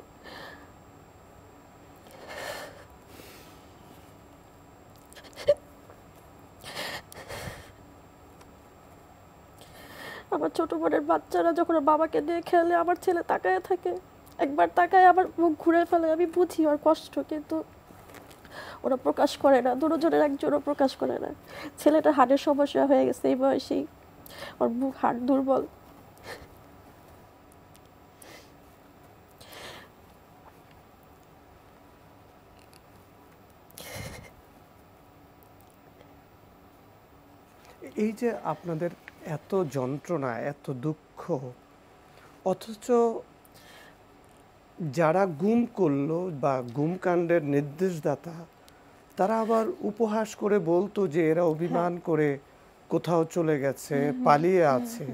আমার ছোট বোনের বাচ্চারা যখন ওর বাবাকে নিয়ে খেলে, আমার ছেলে তাকায় থাকে, একবার তাকায় আবার মুখ ঘুরে ফেলে। আমি বুঝি ওর কষ্ট, কিন্তু ওরা প্রকাশ করে না, দুজনের একজনও প্রকাশ করে না। ছেলেটা হার্টের সমস্যা হয়ে গেছে এই বয়সেই, ওর মুখ হার্ট দুর্বল। এই যে আপনাদের এত যন্ত্রণা, এত দুঃখ, অথচ যারা গুম করলো বা গুমকাণ্ডের নির্দেশদাতা, তারা আবার উপহাস করে বলতো যে এরা অভিমান করে কোথাও চলে গেছে, পালিয়ে আছে।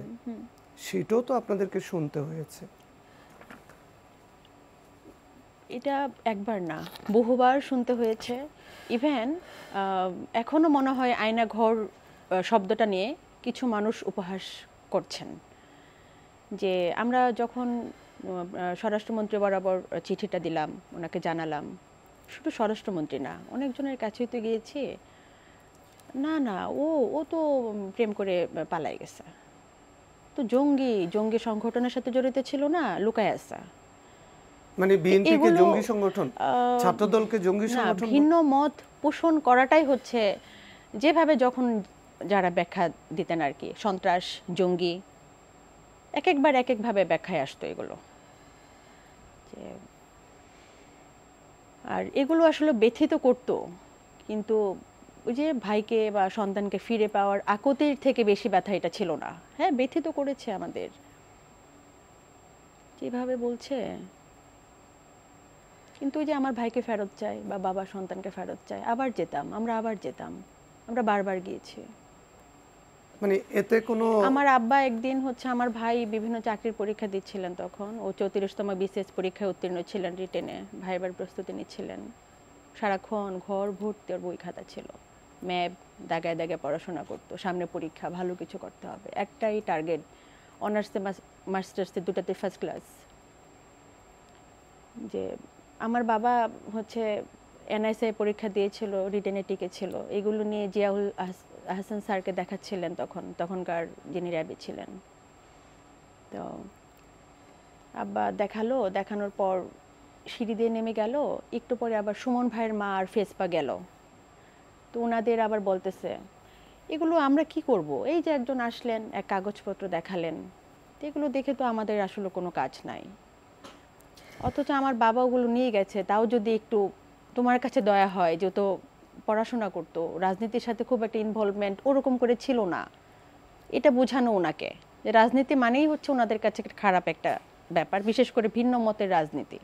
সেটাও তো আপনাদেরকে শুনতে হয়েছে। এটা একবার না, বহুবার শুনতে হয়েছে। ইভেন এখনো মনে হয় আয়না ঘর শব্দটা নিয়ে কিছু মানুষ উপহাস করছেন। যে আমরা যখন স্বরাষ্ট্রমন্ত্রী বরাবর চিঠিটা দিলাম, ওনাকে জানালাম, শুধু স্বরাষ্ট্রমন্ত্রী না, অনেকজনের কাছেই তো গিয়েছি, না না ও ও তো প্রেম করে পালাই গেছে, তো জঙ্গি সংগঠনের সাথে জড়িত ছিল না, লুকায় আছে। মানে বিএনপি কে এগুলো জঙ্গি সংগঠন, ছাত্রদলকে জঙ্গি না, সংগঠন? ভিন্ন মত পোষণ করাটাই হচ্ছে যেভাবে যখন যারা ব্যাখ্যা দিতেন আর কি, সন্ত্রাস, জঙ্গি, এক একবার এক একভাবে ব্যাখ্যায় আসতো এগুলো। আর এগুলো আসলে ব্যথিত করতো, কিন্তু ওই যে ভাইকে বা সন্তানকে ফিরে পাওয়ার আকুতির থেকে বেশি ব্যথা এটা ছিল না। হ্যাঁ, ব্যথিত করেছে আমাদের, যেভাবে বলছে। কিন্তু ওই যে আমার ভাইকে ফেরত চাই বা বাবা সন্তানকে ফেরত চাই, আবার যেতাম, আমরা আবার যেতাম, আমরা বারবার গিয়েছি। মানে এতে কোনো আমার আব্বা একদিন হচ্ছে আমার ভাই বিভিন্ন চাকরির পরীক্ষা দিচ্ছিলেন, তখন ও 34তম বিসিএস পরীক্ষায় উত্তীর্ণ ছিলেন, রিটেনে ভাইবার প্রস্তুতি নিচ্ছিলেন। সারাক্ষণ ঘর ভর্তি ওর বই খাতা ছিল, ম্যাপ দাগায় দাগায় পড়াশোনা করতো, সামনে পরীক্ষা, ভালো কিছু করতে হবে, একটাই টার্গেট, অনার্সে মাস্টার্সে দুটাতে ফার্স্ট ক্লাস। যে আমার বাবা হচ্ছে এনআইসিআই পরীক্ষা দিয়েছিল, রিটেনে টিকেছিল, এগুলো নিয়ে জিয়াউল আহসান স্যারকে দেখাচ্ছিলেন তখনকার যিনি র্যাবে ছিলেন। তো আব্বা দেখানোর পর সিঁড়ি দিয়ে নেমে গেল, একটু পরে আবার সুমন ভাইয়ের মা আর ফেসপা গেল। তো ওনাদের আবার বলতেছে এগুলো আমরা কি করব, এই যে একজন আসলেন এক কাগজপত্র দেখালেন, তো এগুলো দেখে তো আমাদের আসলে কোনো কাজ নাই, অথচ আমার বাবা ওগুলো নিয়ে গেছে, তাও যদি একটু তোমার কাছে দয়া হয়, যে তো পড়াশোনা করতো, রাজনীতির সাথে খুব একটা ইনভলভমেন্ট ওরকম করে ছিল না, এটা বোঝানো ওনাকে যে রাজনীতি মানেই হচ্ছে ওনাদের কাছে খারাপ একটা ব্যাপার, বিশেষ করে ভিন্ন মতের রাজনীতি,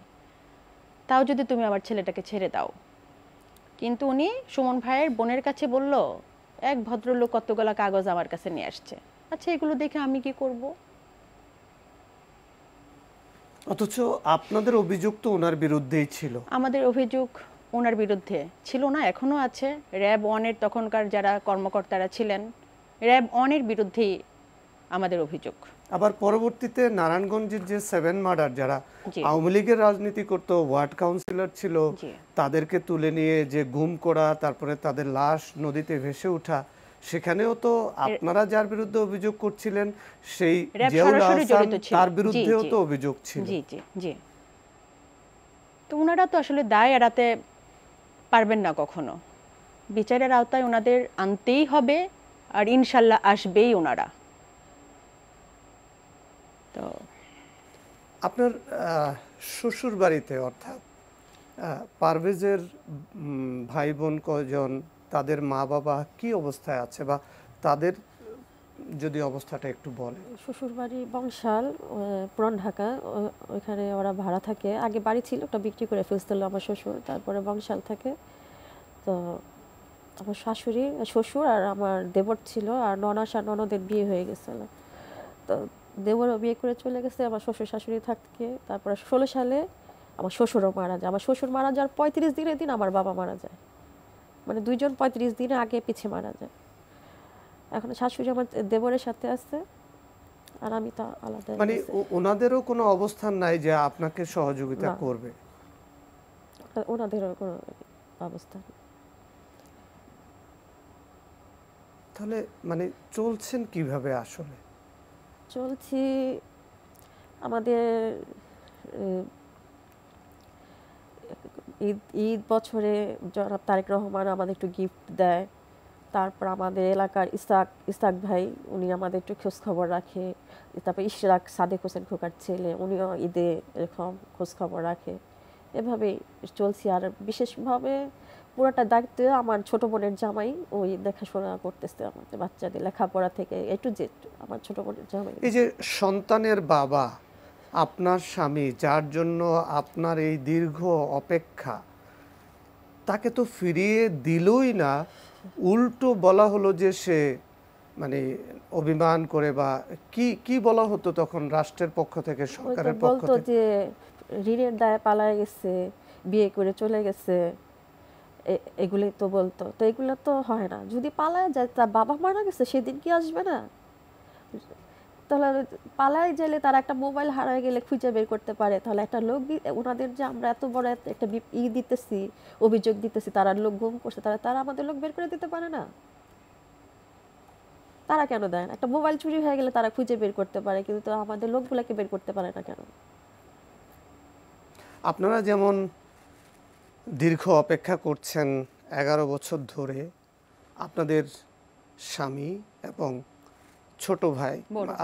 তাও যদি তুমি আমার ছেলেটাকে ছেড়ে দাও। কিন্তু উনি সুমন ভাইয়ের বোনের কাছে বলল, এক ভদ্রলোক কতগুলো কাগজ আমার কাছে নিয়ে আসছে, আচ্ছা এগুলো দেখে আমি কি করব। অথচ আপনাদের অভিযোগ তো ওনার বিরুদ্ধেই ছিল। আমাদের অভিযোগ ওনার বিরুদ্ধে ছিল না, এখনো আছে। র্যাব 1-এর তখনকার যারা কর্মকর্তারা ছিলেন, র্যাব 1-এর বিরুদ্ধেই আমাদের অভিযোগ। আবার পরবর্তীতে নারায়ণগঞ্জের যে 7 মার্ডার, যারা জি। আওয়ামী লীগের রাজনীতি করত, ওয়ার্ড কাউন্সিলর ছিল, জি। তাদেরকে তুলে নিয়ে যে গুম করা, তারপরে তাদের লাশ নদীতে ভেসে ওঠা, সেখানেও তো আপনারা যার বিরুদ্ধে অভিযোগ করছিলেন সেই র্যাব জিয়াউল সরাসরি আহসান, জড়িত ছিল। তার জি, বিরুদ্ধেও জি। তো অভিযোগ ছিল। জি জি জি। তো ওনারা তো আসলে দায় এড়াতে পারবেন না কখনো, বিচারের আওতায় ওনাদের আনতেই হবে, আর ইনশাল্লাহ আসবেই ওনারা। তো আপনার শ্বশুর বাড়িতে, অর্থাৎ পারভেজের ভাই বোন কয়জন, তাদের মা বাবা কি অবস্থায় আছে, বা তাদের যদি অবস্থাটা একটু বলে। শ্বশুরবাড়ি বংশাল, পুরান ঢাকা, ওইখানে ওরা ভাড়া থাকে। আগে বাড়ি ছিল, ওটা বিক্রি করে ফেলছিল আমার শ্বশুর, তারপরে বংশাল থাকে। তো আমার শাশুড়ি, শ্বশুর আর আমার দেবর ছিল, আর ননাস আর ননদের বিয়ে হয়ে গেছিল। তো দেবরও বিয়ে করে চলে গেছে, আমার শ্বশুর শাশুড়ি থাকে। তারপরে 16 সালে আমার শ্বশুরও মারা যায়। আমার শ্বশুর মারা যাওয়ার 35 দিনের দিন আমার বাবা মারা যায়, মানে দুইজন 35 দিনে আগে পিছিয়ে মারা যায়। এখন শাশুড়ি আমার দেবরের সাথে আছে, আর আমি তো আলাদা। মানে ওনাদেরও কোনো অবস্থান নাই যে আপনাকে সহযোগিতা করবে? ওনাদেরও কোনো অবস্থা নেই। তাহলে মানে চলছেন কিভাবে আসলে? চলছি আমাদের ঈদ বছরে জনাব তারেক রহমান আমাদের একটু গিফট দেয়। তারপর আমাদের এলাকার ইসাক ভাই, উনি আমাদের একটু খোঁজ খবর রাখে। তারপর ইশরাক সাদেক হোসেন খোকার ছেলে, উনিও ঈদে এরকম খোঁজ খবর রাখে। এভাবেই চলছি। আর বিশেষভাবে পুরোটা দায়িত্ব আমার ছোট বোনের জামাই, ওই দেখাশোনা করতেছে আমাদের বাচ্চাদের লেখাপড়া থেকে এ টু জেড। আমার ছোট বোনের জামাই। এই যে সন্তানের বাবা, আপনার স্বামী, যার জন্য আপনার এই দীর্ঘ অপেক্ষা, তাকে তো ফিরিয়ে দিলই না, উল্টো বলা হলো যে সে মানে অভিমান করে, বা কি কি বলা হতো তখন রাষ্ট্রের পক্ষ থেকে, সরকারের পক্ষ বলতো থেকে? যে ঋণের দায়ে পালায় গেছে, বিয়ে করে চলে গেছে, এগুলি তো বলতো। তো এগুলো তো হয় না। যদি পালায় যায়, তার বাবা মারা গেছে সেদিন কি আসবে না? তাহলে পালায় গেলে তার একটা মোবাইল হারায় গেলে খুঁজে বের করতে পারে। তাহলে একটা লোক, ওনাদের যে আমরা এত বড় একটা দিতেছি, অভিযোগ দিতেছি, তারা লোক গুম করছে, তারা আমাদের লোক বের করে দিতে পারে না? তারা কেন দেয় না? একটা মোবাইল চুরি হয়ে গেলে তারা খুঁজে বের করতে পারে, কিন্তু আমাদের লোকগুলোকে বের করতে পারে না কেন? আপনারা যেমন দীর্ঘ অপেক্ষা করছেন 11 বছর ধরে, আপনাদের স্বামী এবং ছোট ভাই,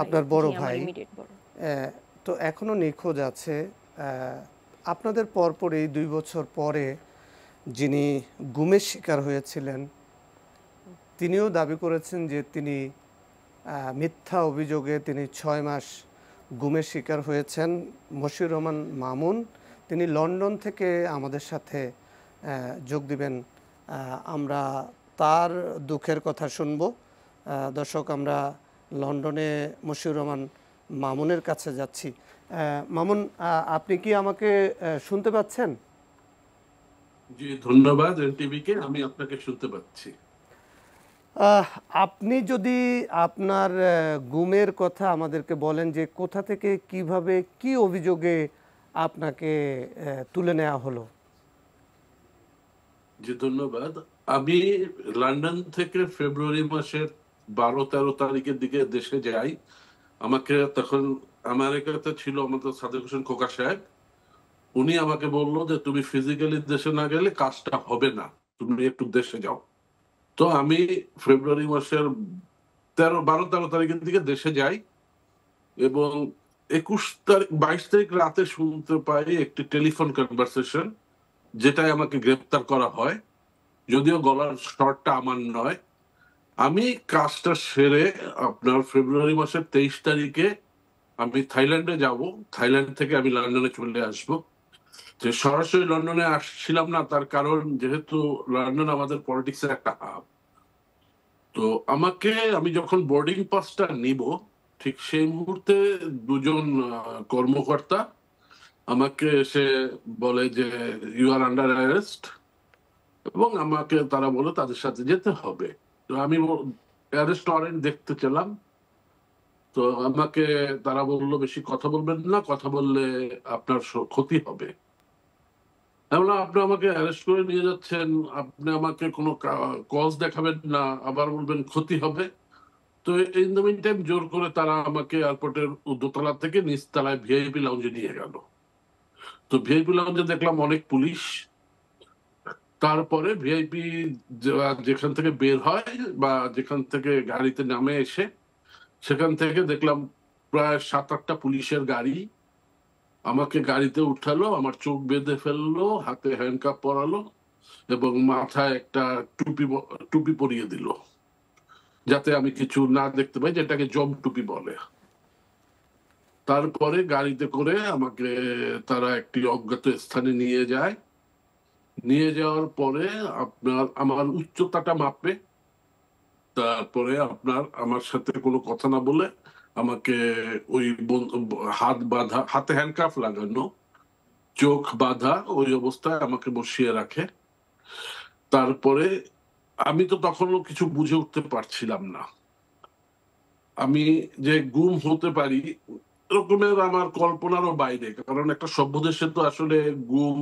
আপনার বড় ভাই, তো এখনো নিখোঁজ আছে। আপনাদের পরপর এই 2 বছর পরে যিনি গুমের শিকার হয়েছিলেন, তিনিও দাবি করেছেন যে তিনি মিথ্যা অভিযোগে তিনি 6 মাস গুমের শিকার হয়েছেন। মশিউর রহমান মামুন, তিনি লন্ডন থেকে আমাদের সাথে যোগ দিবেন। আমরা তার দুঃখের কথা শুনবো। দর্শক, আমরা লন্ডনে মশিউর রহমান মামুনের কাছে যাচ্ছি। মামুন, আপনি কি আমাকে শুনতে পাচ্ছেন? জি, ধন্যবাদ এনটিভিকে, আমি আপনাকে শুনতে পাচ্ছি। আপনি যদি আপনার গুমের কথা আমাদেরকে বলেন, যে কোথা থেকে কিভাবে কি অভিযোগে আপনাকে তুলে নেওয়া হলো। জি, ধন্যবাদ। আমি লন্ডন থেকে ফেব্রুয়ারি মাসের 12-13 তারিখের দিকে দেশে যাই। আমাকে তখন আমেরিকাতে ছিল আমাদের সাদেক হোসেন খোকা সাহেব। উনি আমাকে বললো যে তুমি ফিজিক্যালি দেশে না গেলে কাজটা হবে না, তুমি একটু দেশে যাও। তো আমি ফেব্রুয়ারি মাসের 12-13 তারিখের দিকে দেশে যাই এবং 22 তারিখ রাতে শুনতে পাই একটি টেলিফোন কনভারসেশন, যেটাই আমাকে গ্রেপ্তার করা হয়। যদিও গলার স্বরটা আমার নয়। আমি কাজটা সেরে আপনার ফেব্রুয়ারি মাসের 23 তারিখে আমি থাইল্যান্ডে যাব। থাইল্যান্ড থেকে আমি লন্ডনে চলে আসব। যে সরাসরি লন্ডনে আসছিলাম না, তার কারণ যেহেতু লন্ডন আমাদের পলিটিক্সের একটা হাব। তো আমি যখন বোর্ডিং পাসটা নিব, ঠিক সেই মুহূর্তে দুজন কর্মকর্তা আমাকে এসে বলে যে ইউ আর আন্ডার অ্যারেস্ট, এবং আমাকে তারা বলে তাদের সাথে যেতে হবে। তো আমি অ্যারেস্ট ওয়ারেন্ট দেখতে চাইলাম। তো আমাকে তারা বললো বেশি কথা বলবেন না, কথা বললে আপনার ক্ষতি হবে। আমরা আপনি আমাকে অ্যারেস্ট করে নিয়ে যাচ্ছেন, আপনি আমাকে কোনো কজ দেখাবেন না, আবার বলবেন ক্ষতি হবে। তো ইন দ্য মিন টাইম জোর করে তারা আমাকে এয়ারপোর্টের দোতলা থেকে নিচতলায় ভিআইপি লাউঞ্জে নিয়ে গেল। তো ভিআইপি লাউঞ্জে দেখলাম অনেক পুলিশ। তারপরে ভিআইপি যেখান থেকে বের হয় বা যেখান থেকে গাড়িতে নামে এসে, সেখান থেকে দেখলাম প্রায় 7-8টা পুলিশের গাড়ি আমাকে গাড়িতে উঠালো, আমার চোখ বেঁধে ফেললো, হাতে হ্যান্ডকাপ পরালো এবং মাথায় একটা টুপি পরিয়ে দিল, যাতে আমি কিছু না দেখতে পাই, যেটাকে জম টুপি বলে। তারপরে গাড়িতে করে আমাকে তারা একটি অজ্ঞাত স্থানে নিয়ে যায়। নিয়ে যাওয়ার পরে আমার উচ্চতাটা মাপবে, তারপরে আমার সাথে কোনো কথা না বলে আমাকে ওই হাতে হ্যান্ডকাফ লাগানো, চোখ বাঁধা ওই অবস্থায় আমাকে বসিয়ে রাখে। তারপরে আমি তো তখনও কিছু বুঝে উঠতে পারছিলাম না। আমি যে গুম হতে পারি এরকমের আমার কল্পনারও বাইরে, কারণ একটা সভ্য দেশে তো আসলে গুম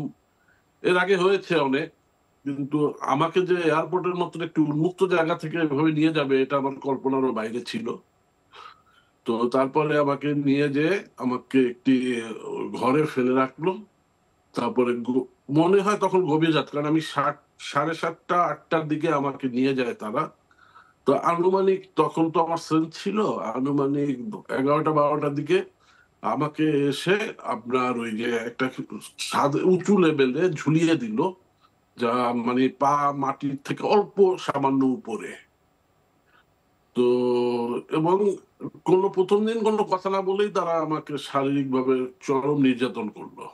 এর আগে হয়েছে অনেক, কিন্তু আমাকে যে এয়ারপোর্টের মতন একটি উন্মুক্ত জায়গা থেকে এভাবে নিয়ে যাবে, এটা আমার কল্পনারও বাইরে ছিল। তো তারপরে আমাকে নিয়ে যেয়ে আমাকে একটি ঘরে ফেলে রাখলো। তারপরে মনে হয় তখন গভীর রাত, কারণ আমি 7:30-8টার দিকে আমাকে নিয়ে যায় তারা। তো আনুমানিক তখন তো আমার সেন্স ছিল, আনুমানিক 11টা-12টার দিকে আমাকে এসে আপনার ওই যে একটা উঁচু লেভেলে ঝুলিয়ে দিল, যা মানে পা মাটির থেকে অল্প সামান্য উপরে। তো এবং প্রথম দিন কোনো কথা না বলেই তারা আমাকে শারীরিকভাবে চরম নির্যাতন করলো।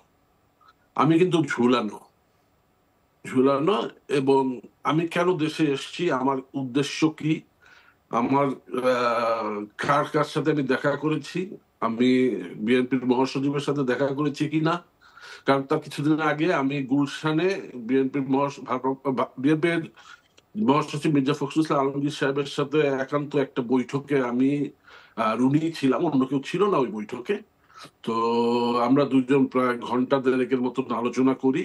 আমি কিন্তু ঝুলানো ঝুলানো এবং আমি কেন দেশে এসেছি, আমার উদ্দেশ্য কি, আমার কার কার সাথে আমি দেখা করেছি, আমি বিএনপির মহাসচিবের সাথে দেখা করেছি কিনা। কারণ তার কিছুদিন আগে আমি গুলশানে বিএনপির মহাসচিব মির্জা ফখরুল ইসলাম আলমগীর সাহেবের সাথে একান্ত একটা বৈঠকে আমি উনি ছিলাম, অন্য কেউ ছিল না ওই বৈঠকে। তো আমরা দুজন প্রায় ঘন্টা দেড়েকের মতন আলোচনা করি।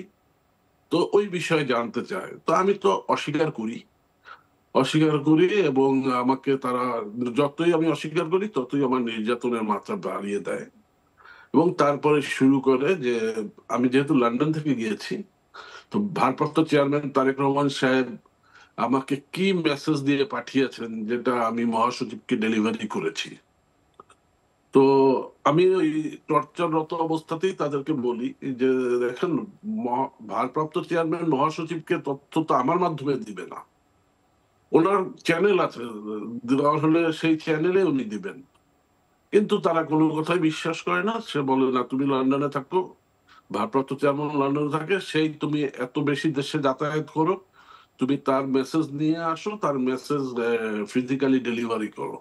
তো ওই বিষয়ে জানতে চায়, তো আমি তো অস্বীকার করি এবং আমাকে তারা, যতই আমি অস্বীকার করি ততই আমার নির্যাতনের মাত্রা বাড়িয়ে দেয়। এবং তারপরে শুরু করে যে আমি যেহেতু লন্ডন থেকে গিয়েছি, তো ভারপ্রাপ্ত চেয়ারম্যান তারেক রহমান সাহেব আমাকে কি মেসেজ দিয়ে পাঠিয়েছেন, যেটা আমি মহাসচিবকে ডেলিভারি করেছি। তো আমি ওই টর্চাররত অবস্থাতেই তাদেরকে বলি যে দেখেন, ভারপ্রাপ্ত চেয়ারম্যান মহাসচিবকে তথ্য তো আমার মাধ্যমে দিবে না, ওনার চ্যানেল আছে, দেওয়া হলে সেই চ্যানেলে উনি দিবেন। কিন্তু তারা কোনো কথাই বিশ্বাস করে না। সে বলে না, তুমি লন্ডনে থাকো, ভারপ্রাপ্ত চেয়ারম্যান লন্ডনে থাকে, সেই তুমি এত বেশি দেশে যাতায়াত করো, তুমি তার মেসেজ নিয়ে আসো, তার মেসেজ ফিজিক্যালি ডেলিভারি করো।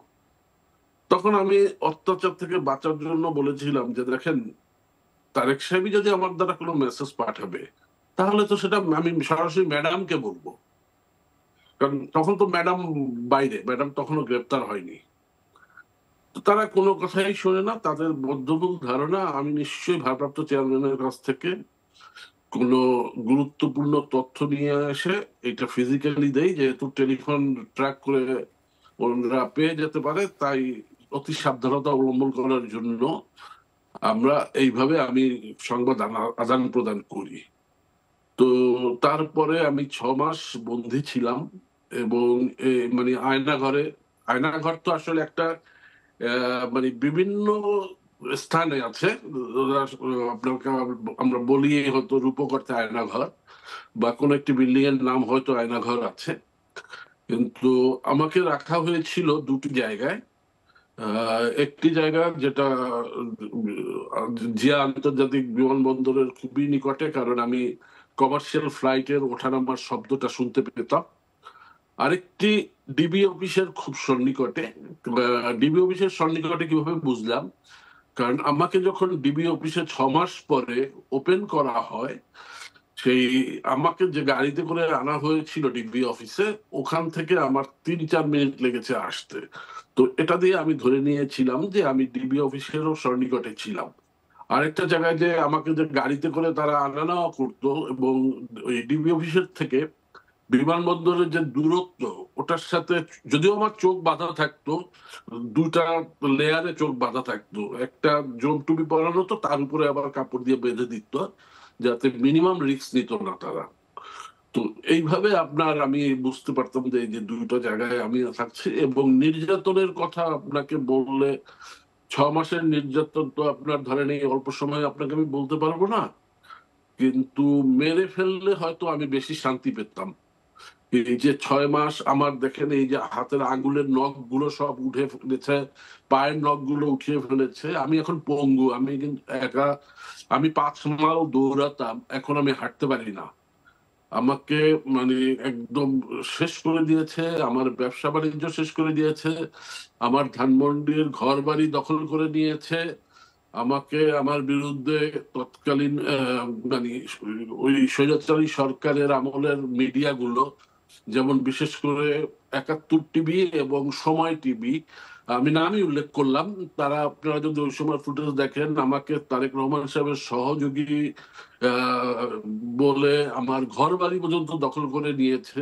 তখন আমি অত্যাচার থেকে বাঁচার জন্য বলেছিলাম যে দেখেন, তারেক সাহেবই যদি আমার দ্বারা কোনো মেসেজ পাঠাবে তাহলে তো সেটা আমি সরাসরি ম্যাডামকে বলবো, কারণ তখন তো ম্যাডাম বাইরে, ম্যাডাম তখনও গ্রেপ্তার হয়নি। তো তারা কোনো কথাই শোনে না, তাদের বদ্ধমূল ধারণা আমি নিশ্চয়ই ভারপ্রাপ্ত চেয়ারম্যানের কাছ থেকে কোনো গুরুত্বপূর্ণ তথ্য নিয়ে এসে এটা ফিজিক্যালি দেই, যেহেতু টেলিফোন ট্র্যাক করে ওরা পেয়ে যেতে পারে, তাই অতি সাবধানতা অবলম্বন করার জন্য আমরা এইভাবে আমি সংবাদ আদান প্রদান করি। তো তারপরে আমি 6 মাস বন্দী ছিলাম, এবং মানে আয়নাঘর তো আসলে একটা মানে বিভিন্ন স্থানে আছে। আপনাকে আমরা বলি হয়তো রূপকর্তে আয়নাঘর, বা কোন একটি বিল্ডিং এর নাম হয়তো আয়নাঘর আছে, কিন্তু আমাকে রাখা হয়েছিল দুটি জায়গায়। একটি জায়গা যেটা জিয়া আন্তর্জাতিক বিমানবন্দরের খুবই নিকটে, কারণ আমি কমার্শিয়াল ফ্লাইটের ওঠানামার শব্দটা শুনতে পেতাম। আরেকটি ডিবি অফিসের খুব সন্নিকটে। ডিবি অফিসের সন্নিকটে কিভাবে বুঝলাম, কারণ আমাকে যখন ডিবি অফিসে 6 মাস পরে ওপেন করা হয়, সেই আমাকে যে গাড়িতে করে আনা হয়েছিল ডিবি অফিসে, ওখান থেকে আমার 3-4 মিনিট লেগেছে আসতে। তো এটা দিয়ে আমি ধরে নিয়েছিলাম যে আমি ডিবি অফিসেরও সন্নিকটে ছিলাম। আরেকটা জায়গায় যে আমাকে যে গাড়িতে করে তারা আনা নেওয়া করতো, এবং ওই ডিবি অফিসের থেকে বিমানবন্দরের যে দূরত্ব, ওটার সাথে যদিও আমার চোখ বাঁধা থাকতো, দুটা লেয়ারে চোখ বাঁধা থাকতো, একটা জোন টুপি পরানো তো, তার উপরে আবার কাপড় দিয়ে বেঁধে দিত, যাতে মিনিমাম রিস্ক নিত না তারা। তো এইভাবে আপনার আমি বুঝতে পারতাম যে এই যে দুটো জায়গায় আমি থাকছি। এবং নির্যাতনের কথা আপনাকে বললে, 6 মাসের নির্যাতন তো আপনার ধরেন এই অল্প সময়ে আপনাকে আমি বলতে পারবো না, কিন্তু মেরে ফেললে হয়তো আমি বেশি শান্তি পেতাম। এই যে 6 মাস আমার দেখেন, এই যে হাতের আঙ্গুলের নখ গুলো সব উঠে ফেলেছে, পায়ের নখ গুলো উঠিয়ে ফেলেছে, আমি এখন পঙ্গু। আমি কিন্তু আমি 5 মাইল দৌড়াতাম, এখন আমি হাঁটতে পারি না। আমাকে মানে একদম শেষ করে দিয়েছে, আমার ব্যবসা বাণিজ্য শেষ করে দিয়েছে, আমার ধানমন্ডির ঘর বাড়ি দখল করে নিয়েছে, আমাকে আমার বিরুদ্ধে তৎকালীন মানে ওই স্বৈরাচারী সরকারের আমলের মিডিয়াগুলো, যেমন বিশেষ করে 71 টিভি এবং সময় টিভি, আমি নামই উল্লেখ করলাম, তারা আপনারা যদি ওই সময় ফুটেজ দেখেন, আমাকে তারেক রহমান সাহেবের সহযোগী বলে আমার ঘর বাড়ি পর্যন্ত দখল করে নিয়েছে।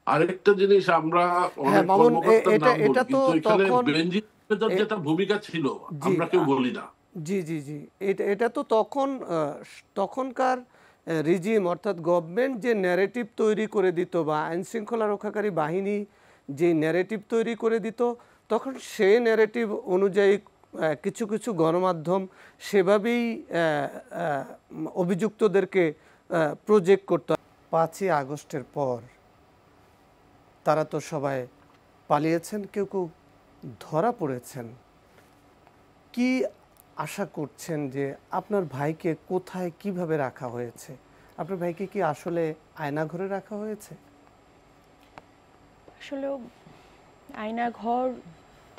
আরেকটা জিনিস, আমরা হ্যাঁ অনেক মামুন, কর্মকর্তার নাম বলি, এটা তো কিন্তু এখানে তখন বেনজির আহমেদের যেটা ভূমিকা ছিল জি আমরা কেউ বলি না। জি জি জি, এটা তো তখন তখনকার রিজিম অর্থাৎ গভর্নমেন্ট যে ন্যারেটিভ তৈরি করে দিত, বা আইন শৃঙ্খলা রক্ষাকারী বাহিনী যে ন্যারেটিভ তৈরি করে দিত, তখন সেই ন্যারেটিভ অনুযায়ী কিছু কিছু গণমাধ্যম সেভাবেই অভিযুক্তদেরকে প্রজেক্ট করত। 5ই আগস্টের পর তারা তো সবাই পালিয়েছেন, কেউ কেউ ধরা পড়েছেন। কি আশা করছেন যে আপনার ভাইকে কোথায় কিভাবে রাখা হয়েছে? আপনার ভাইকে কি আসলে আয়নাঘরে রাখা হয়েছে? আসলে আয়নাঘর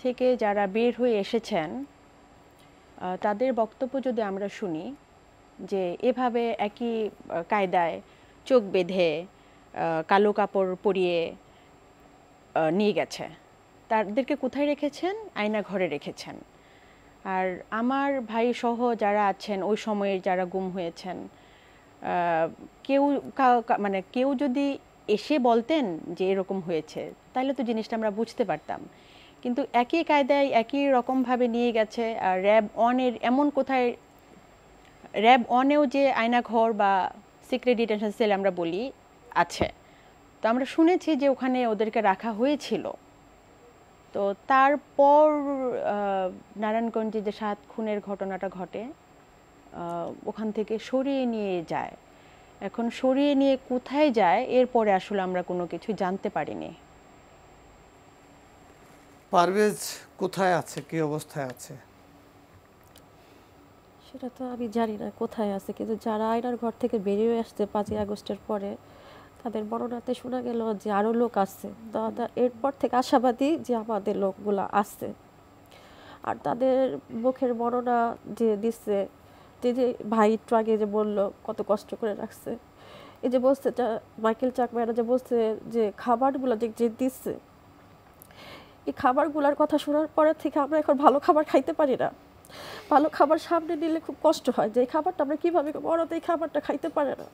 থেকে যারা বের হয়ে এসেছেন তাদের বক্তব্য যদি আমরা শুনি, যে এভাবে একই কায়দায় চোখ বেঁধে কালো কাপড় পরিয়ে নিয়ে গেছে, তাদেরকে কোথায় রেখেছেন? আয়নাঘরে রেখেছেন। আর আমার ভাই সহ যারা আছেন ওই সময়ে যারা গুম হয়েছেন, কেউ মানে কেউ যদি এসে বলতেন যে এরকম হয়েছে, তাহলে তো জিনিসটা আমরা বুঝতে পারতাম। কিন্তু একই কায়দায় একই রকমভাবে নিয়ে গেছে। আর র্যাব অনের এমন কোথায়, র্যাব অনেও যে আয়নাঘর বা সিক্রেট ডিটেনশন সেল আমরা বলি আছে, তো আমরা শুনেছি যে ওখানে ওদেরকে রাখা হয়েছিল। তো তারপর নারায়ণগঞ্জে যে 7 খুনের ঘটনাটা ঘটে, ওখান থেকে সরিয়ে নিয়ে যায়। এখন সরিয়ে নিয়ে কোথায় যায় এরপরে আসলে আমরা কোনো কিছু জানতে পারিনি। পারভেজ কোথায় আছে, কি অবস্থায় আছে? সেটা তো আমি জানি না কোথায় আছে, কিন্তু যারা আয়নার ঘর থেকে বেরিয়ে আসছে 5ই আগস্টের পরে, তাদের বর্ণনাতে শোনা গেল যে আরও লোক আসছে। এরপর থেকে আশাবাদী যে আমাদের লোকগুলা আসছে। আর তাদের মুখের বর্ণনা যে দিচ্ছে, যে ভাই একটু আগে যে বললো কত কষ্ট করে রাখছে, এই যে বলছে মাইকেল চাকমারা যে বলছে যে খাবারগুলো যে দিচ্ছে, এই খাবারগুলোর কথা শোনার পরে থেকে আমরা এখন ভালো খাবার খাইতে পারি না। ভালো খাবার সামনে নিলে খুব কষ্ট হয় যে এই খাবারটা আমরা কীভাবে, ওরা তো এই খাবারটা খাইতে পারে না।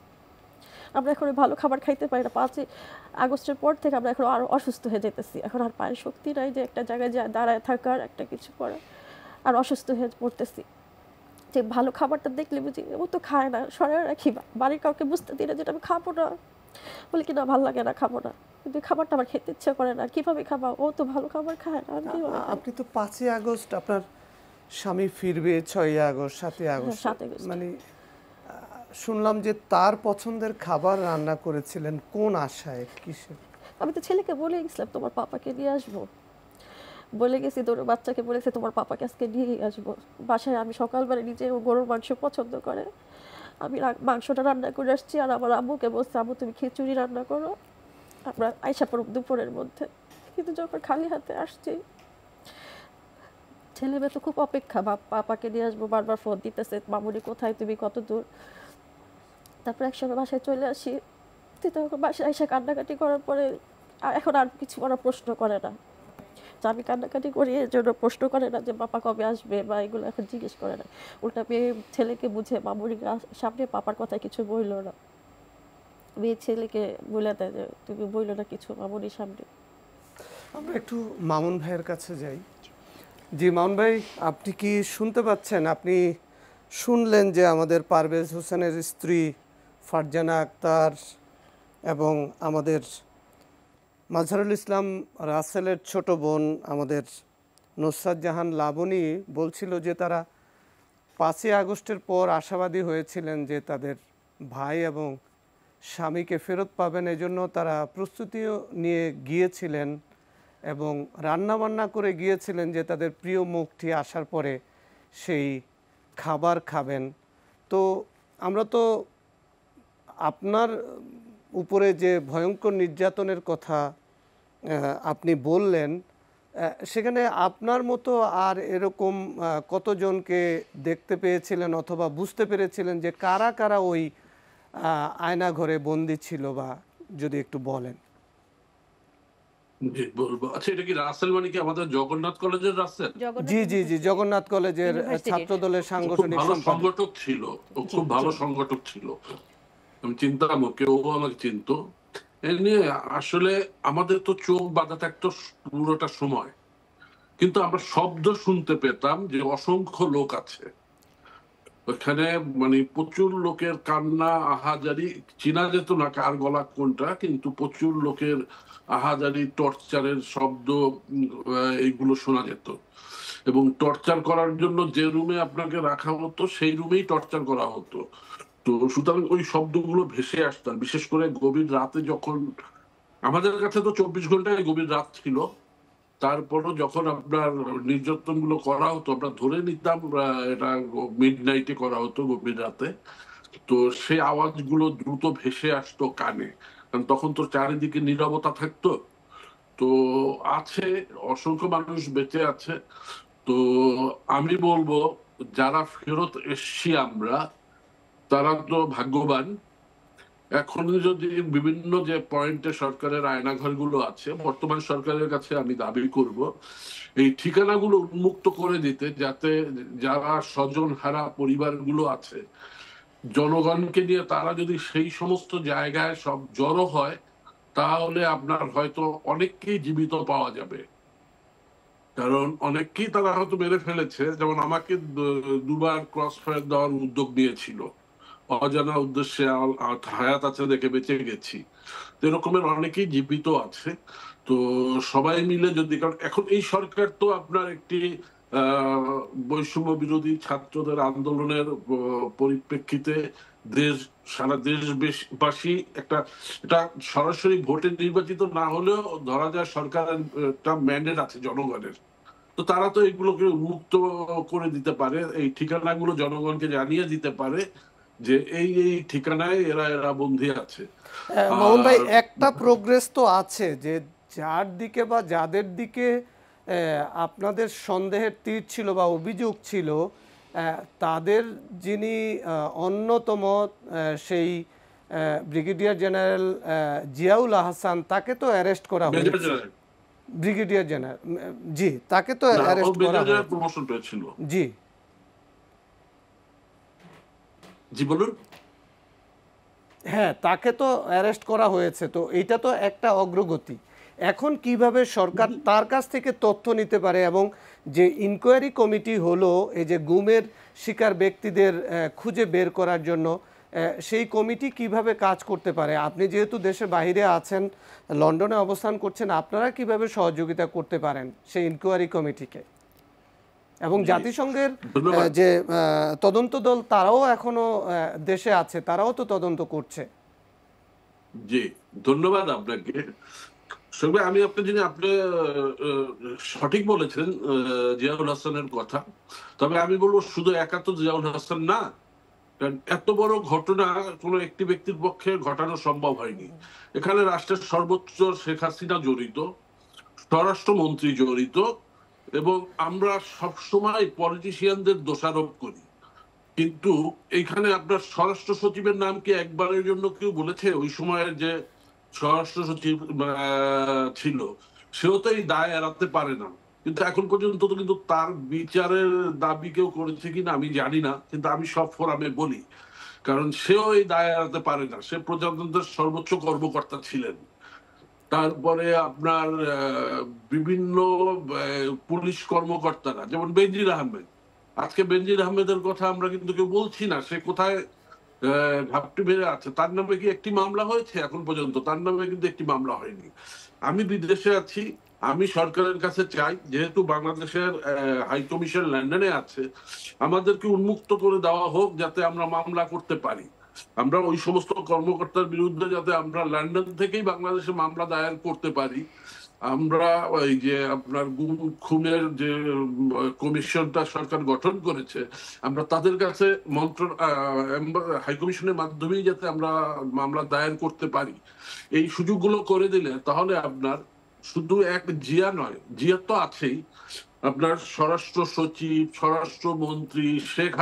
আমরা এখন ভালো খাবার খাইতে পারি না। 5ই আগস্টের পর থেকে আমরা এখন আরও অসুস্থ হয়ে যেতেছি। এখন আর পায়ের শক্তি নাই যে একটা জায়গায় দাঁড়ায় থাকার, একটা কিছু করার, আর অসুস্থ হয়ে পড়তেছি। যে ভালো খাবারটা দেখলে বুঝি ও তো খায় না, সরাই রাখি, বাড়ির কাউকে বুঝতে দিই না যেটা আমি খাবো না, বলি কি না ভালো লাগে না, খাবো না, কিন্তু খাবারটা আমার খেতে ইচ্ছা করে না, কীভাবে খাবা, ও তো ভালো খাবার খায় না। আপনি তো 5ই আগস্ট আপনার স্বামী ফিরবে, 6ই আগস্ট, 7ই আগস্ট, 7 আগস্ট মানে শুনলাম যে তার পছন্দের খাবার রান্না করেছিলেন, কোন আশায়, কিসের? আমি তো ছেলেকে বলে গেছিলাম তোমার পাপাকে নিয়ে আসবো, বলে গেছি তোর বাচ্চাকে বলেছে তোমার পাপাকে আজকে নিয়ে আসবো বাসায়। আমি সকালবেলা নিজে ও গরুর মাংস পছন্দ করে, আমি মাংসটা রান্না করে আসছি। আর আমার আম্মুকে বলছে আম্মু তুমি খিচুড়ি রান্না করো, আমরা আইসা পড়ব দুপুরের মধ্যে। কিন্তু যখন খালি হাতে আসছি, ছেলে মেয়ে তো খুব অপেক্ষা, পাপাকে নিয়ে আসবো, বারবার ফোন দিতেছে মামুনি কোথায়, তুমি কত দূর। তারপর একসঙ্গে বাসায় চলে আসি। তখন বাসায় আইসা কান্নাকাটি করার পরে এখন আর কিছু ওরা প্রশ্ন করে না যে আমি কান্নাকাটি করি এর জন্য প্রশ্ন করে না যে পাপা কবে আসবে বা এগুলো এখন জিজ্ঞেস করে না। উল্টা মেয়ে ছেলেকে বুঝে মামুনির সামনে পাপার কথা কিছু বললো না, মেয়ে ছেলেকে বলে দেয় যে তুমি বললো না কিছু মামুনির সামনে। আমরা একটু মামুন ভাইয়ের কাছে যাই। জি মামুন ভাই, আপনি কি শুনতে পাচ্ছেন? আপনি শুনলেন যে আমাদের পারভেজ হোসেনের স্ত্রী ফারজানা আক্তার এবং আমাদের মাজহারুল ইসলাম রাসেলের ছোট বোন আমাদের নুসরাত জাহান লাবণী বলছিল যে তারা 5ই আগস্টের পর আশাবাদী হয়েছিলেন যে তাদের ভাই এবং স্বামীকে ফেরত পাবেন, এজন্য তারা প্রস্তুতিও নিয়ে গিয়েছিলেন এবং রান্নাবান্না করে গিয়েছিলেন যে তাদের প্রিয় মুখটি আসার পরে সেই খাবার খাবেন। তো আমরা তো আপনার উপরে যে ভয়ঙ্কর নির্যাতনের কথা আপনি বললেন, সেখানে আপনার মতো আর এরকম কতজনকে দেখতে পেয়েছিলেন অথবা বুঝতে পেরেছিলেন যে কারা কারা ওই আয়না ঘরে বন্দি ছিল, বা যদি একটু বলেন। জি বলবো। আচ্ছা, এটা কি রাসেল মানে কি আমাদের জগন্নাথ কলেজের রাসেল? জি জি জি, জগন্নাথ কলেজের ছাত্র দলের সাংগঠনিক ভালো সম্পাদক। সংগঠক ছিল, ও খুব ভালো সংগঠক ছিল, আমি চিন্তাম ওকে, ও আমাকে চিনতো। এ নিয়ে আসলে আমাদের তো চোখ বাঁধা থাকতো পুরোটা সময়, কিন্তু আমরা শব্দ শুনতে পেতাম যে অসংখ্য লোক আছে ওখানে, মানে প্রচুর লোকের কান্না আহাজারি, চিনা যেত না কার গলা কোনটা, কিন্তু প্রচুর লোকের আহাজারি, টর্চারের শব্দ এইগুলো শোনা যেত। এবং টর্চার করার জন্য যে রুমে আপনাকে রাখা হতো সেই রুমেই টর্চার করা হতো। তো সুতরাং ওই শব্দগুলো ভেসে আসতাম, বিশেষ করে গভীর রাতে যখন আমাদের কাছে তো 24 ঘন্টায় গভীর রাত ছিল, তারপরও যখন আপনার নির্যাতন গুলো করা হতো আমরা ধরে নিতাম এটা মিড নাইটে করা হতো, গভীর রাতে। তো সেই আওয়াজগুলো দ্রুত ভেসে আসতো কানে, কারণ তখন তো চারিদিকে নীরবতা থাকতো। তো আছে, অসংখ্য মানুষ বেঁচে আছে। তো আমি বলবো যারা ফেরত এসছি আমরা, তারা তো ভাগ্যবান। এখন যদি বিভিন্ন যে পয়েন্টে সরকারের আয়নাঘরগুলো আছে, বর্তমান সরকারের কাছে আমি দাবি করব এই ঠিকানাগুলো উন্মুক্ত করে দিতে, যাতে যারা স্বজন হারা পরিবারগুলো আছে জনগণকে নিয়ে তারা যদি সেই সমস্ত জায়গায় সব জড়ো হয়, তাহলে আপনার হয়তো অনেককেই জীবিত পাওয়া যাবে। কারণ অনেককেই তারা হয়তো মেরে ফেলেছে, যেমন আমাকে দুবার ক্রস ফায়ার দেওয়ার উদ্যোগ নিয়েছিল, অজানা উদ্দেশ্যে হায়াত আছে দেখে বেঁচে গেছি। এরকমের অনেকেই জীবিত আছে। তো সবাই মিলে যদি, কারণ এখন এই সরকার তো আপনার একটি বৈষম্য বিরোধী ছাত্রদের আন্দোলনের পরিপ্রেক্ষিতে সারা দেশবাসী এটা সরাসরি ভোটে নির্বাচিত না হলেও ধরা যায় সরকারের একটা ম্যান্ডেট আছে জনগণের। তো তারা তো এগুলোকে উন্মুক্ত করে দিতে পারে, এই ঠিকানাগুলো জনগণকে জানিয়ে দিতে পারে, যে এই এই ঠিকানায় এরা এরা বন্দী আছে। মামুন ভাই, আর একটা প্রোগ্রেস তো আছে যে যার দিকে বা যাদের দিকে আপনাদের সন্দেহের তীর ছিল বা অভিযোগ ছিল, তাদের যিনি অন্যতম সেই ব্রিগেডিয়ার জেনারেল জিয়াউল আহসান, তাকে তো অ্যারেস্ট করা মেজর হয়েছে। জেনারেল ব্রিগেডিয়ার জেনারেল, জি, তাকে তো না, ও অ্যারেস্ট করা মেজর জেনারেল হয়েছে। প্রমোশন পেয়েছিল। জি জি বলুন। হ্যাঁ, তাকে তো অ্যারেস্ট করা হয়েছে, তো এইটা তো একটা অগ্রগতি। এখন কিভাবে সরকার তার কাছ থেকে তথ্য নিতে পারে, এবং যে ইনকোয়ারি কমিটি হলো এই যে গুমের শিকার ব্যক্তিদের খুঁজে বের করার জন্য, সেই কমিটি কিভাবে কাজ করতে পারে? আপনি যেহেতু দেশের বাইরে আছেন, লন্ডনে অবস্থান করছেন, আপনারা কিভাবে সহযোগিতা করতে পারেন সেই ইনকোয়ারি কমিটিকে? এবং জাতিসংঘের ধন্যবাদ। যে তদন্ত দল, তারাও এখনো দেশে আছে, তারাও তো তদন্ত করছে। জি, ধন্যবাদ আপনাকে। সবে আমি আপনি সঠিক বলেছেন জিয়াউল হাসানের কথা। তবে আমি বলবো শুধু একা তো জিয়াউল হাসান না, কারণ এত বড় ঘটনা কোনো একটি ব্যক্তির পক্ষে ঘটানো সম্ভব হয়নি। এখানে রাষ্ট্রের সর্বোচ্চ শেখ হাসিনা জড়িত, স্বরাষ্ট্রমন্ত্রী জড়িত, এবং আমরা সবসময় পলিটিশিয়ানদের দোষারোপ করি। কিন্তু এইখানে আপনার স্বরাষ্ট্র সচিবের নাম কি একবারের জন্য কেউ বলেছে? ওই সময়ের যে স্বরাষ্ট্র সচিব ছিল, সেও তো এই দায় এড়াতে পারে না। কিন্তু এখন পর্যন্ত তো কিন্তু তার বিচারের দাবি কেউ করেছে কিনা আমি জানি না, কিন্তু আমি সব ফোরামে বলি, কারণ সেও এই দায় এড়াতে পারে না। সে প্রজাতন্ত্রের সর্বোচ্চ কর্মকর্তা ছিলেন। তারপরে আপনার বিভিন্ন পুলিশ কর্মকর্তারা, যেমন বেনজির আহমেদ, আজকে বেনজির আহমেদের কথা আমরা কিন্তু কেউ বলছি না। সে কোথায় ঘাপটি মেরে আছে? তার নামে কি একটি মামলা হয়েছে? এখন পর্যন্ত তার নামে কিন্তু একটি মামলা হয়নি। আমি বিদেশে আছি, আমি সরকারের কাছে চাই, যেহেতু বাংলাদেশের হাই কমিশন লন্ডনে আছে, আমাদেরকে উন্মুক্ত করে দেওয়া হোক যাতে আমরা মামলা করতে পারি। আমরা ওই সমস্ত কর্মকর্তার বিরুদ্ধে যাতে আমরা লন্ডন থেকেই বাংলাদেশে মামলা দায়ের করতে পারি। আমরা ওই যে আপনার গুম খুনের যে কমিশনটা সরকার গঠন করেছে, আমরা তাদের কাছে হাইকমিশনের মাধ্যমেই যাতে আমরা মামলা দায়ের করতে পারি, এই সুযোগগুলো করে দিলে তাহলে আপনার শুধু এক জিয়া নয়, জিয়া তো আছেই, আপনার স্বরাষ্ট্র সচিব, স্বরাষ্ট্রমন্ত্রী, শেখ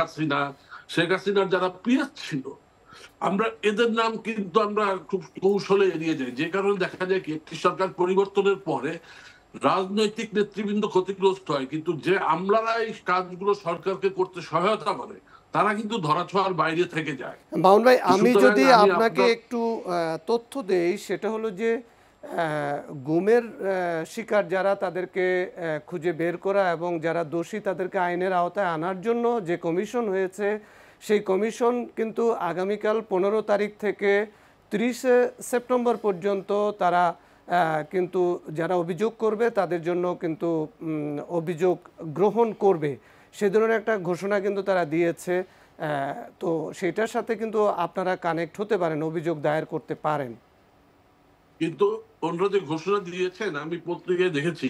হাসিনার যারা পিএস ছিল, আমরা এদের নাম কিন্তু আমরা খুব কৌশলে এড়িয়ে যাই। যে কারণে দেখা যায় কি, একটি সরকার পরিবর্তনের পরে রাজনৈতিক নেতৃবৃন্দ ক্ষতিগ্রস্ত হয়, কিন্তু যে আমলারা এই কাজগুলো সরকারকে করতে সহায়তা করে, তারা কিন্তু ধরাছোঁয়ার বাইরে থেকে যায়। মামুন ভাই, আমি সুতরাং যদি আমি আপনাকে একটু তথ্য দেই, সেটা হলো যে গুমের শিকার যারা, তাদেরকে খুঁজে বের করা এবং যারা দোষী তাদেরকে আইনের আওতায় আনার জন্য যে কমিশন হয়েছে, সেই কমিশন কিন্তু আগামীকাল 15 তারিখ থেকে 30 সেপ্টেম্বর পর্যন্ত তারা কিন্তু যারা অভিযোগ করবে তাদের জন্য কিন্তু অভিযোগ গ্রহণ করবে, সে ধরনের একটা ঘোষণা কিন্তু তারা দিয়েছে। তো সেটার সাথে কিন্তু আপনারা কানেক্ট হতে পারেন, অভিযোগ দায়ের করতে পারেন। কিন্তু ওনারা যে ঘোষণা দিয়েছেন আমি পত্রিকায় দেখেছি,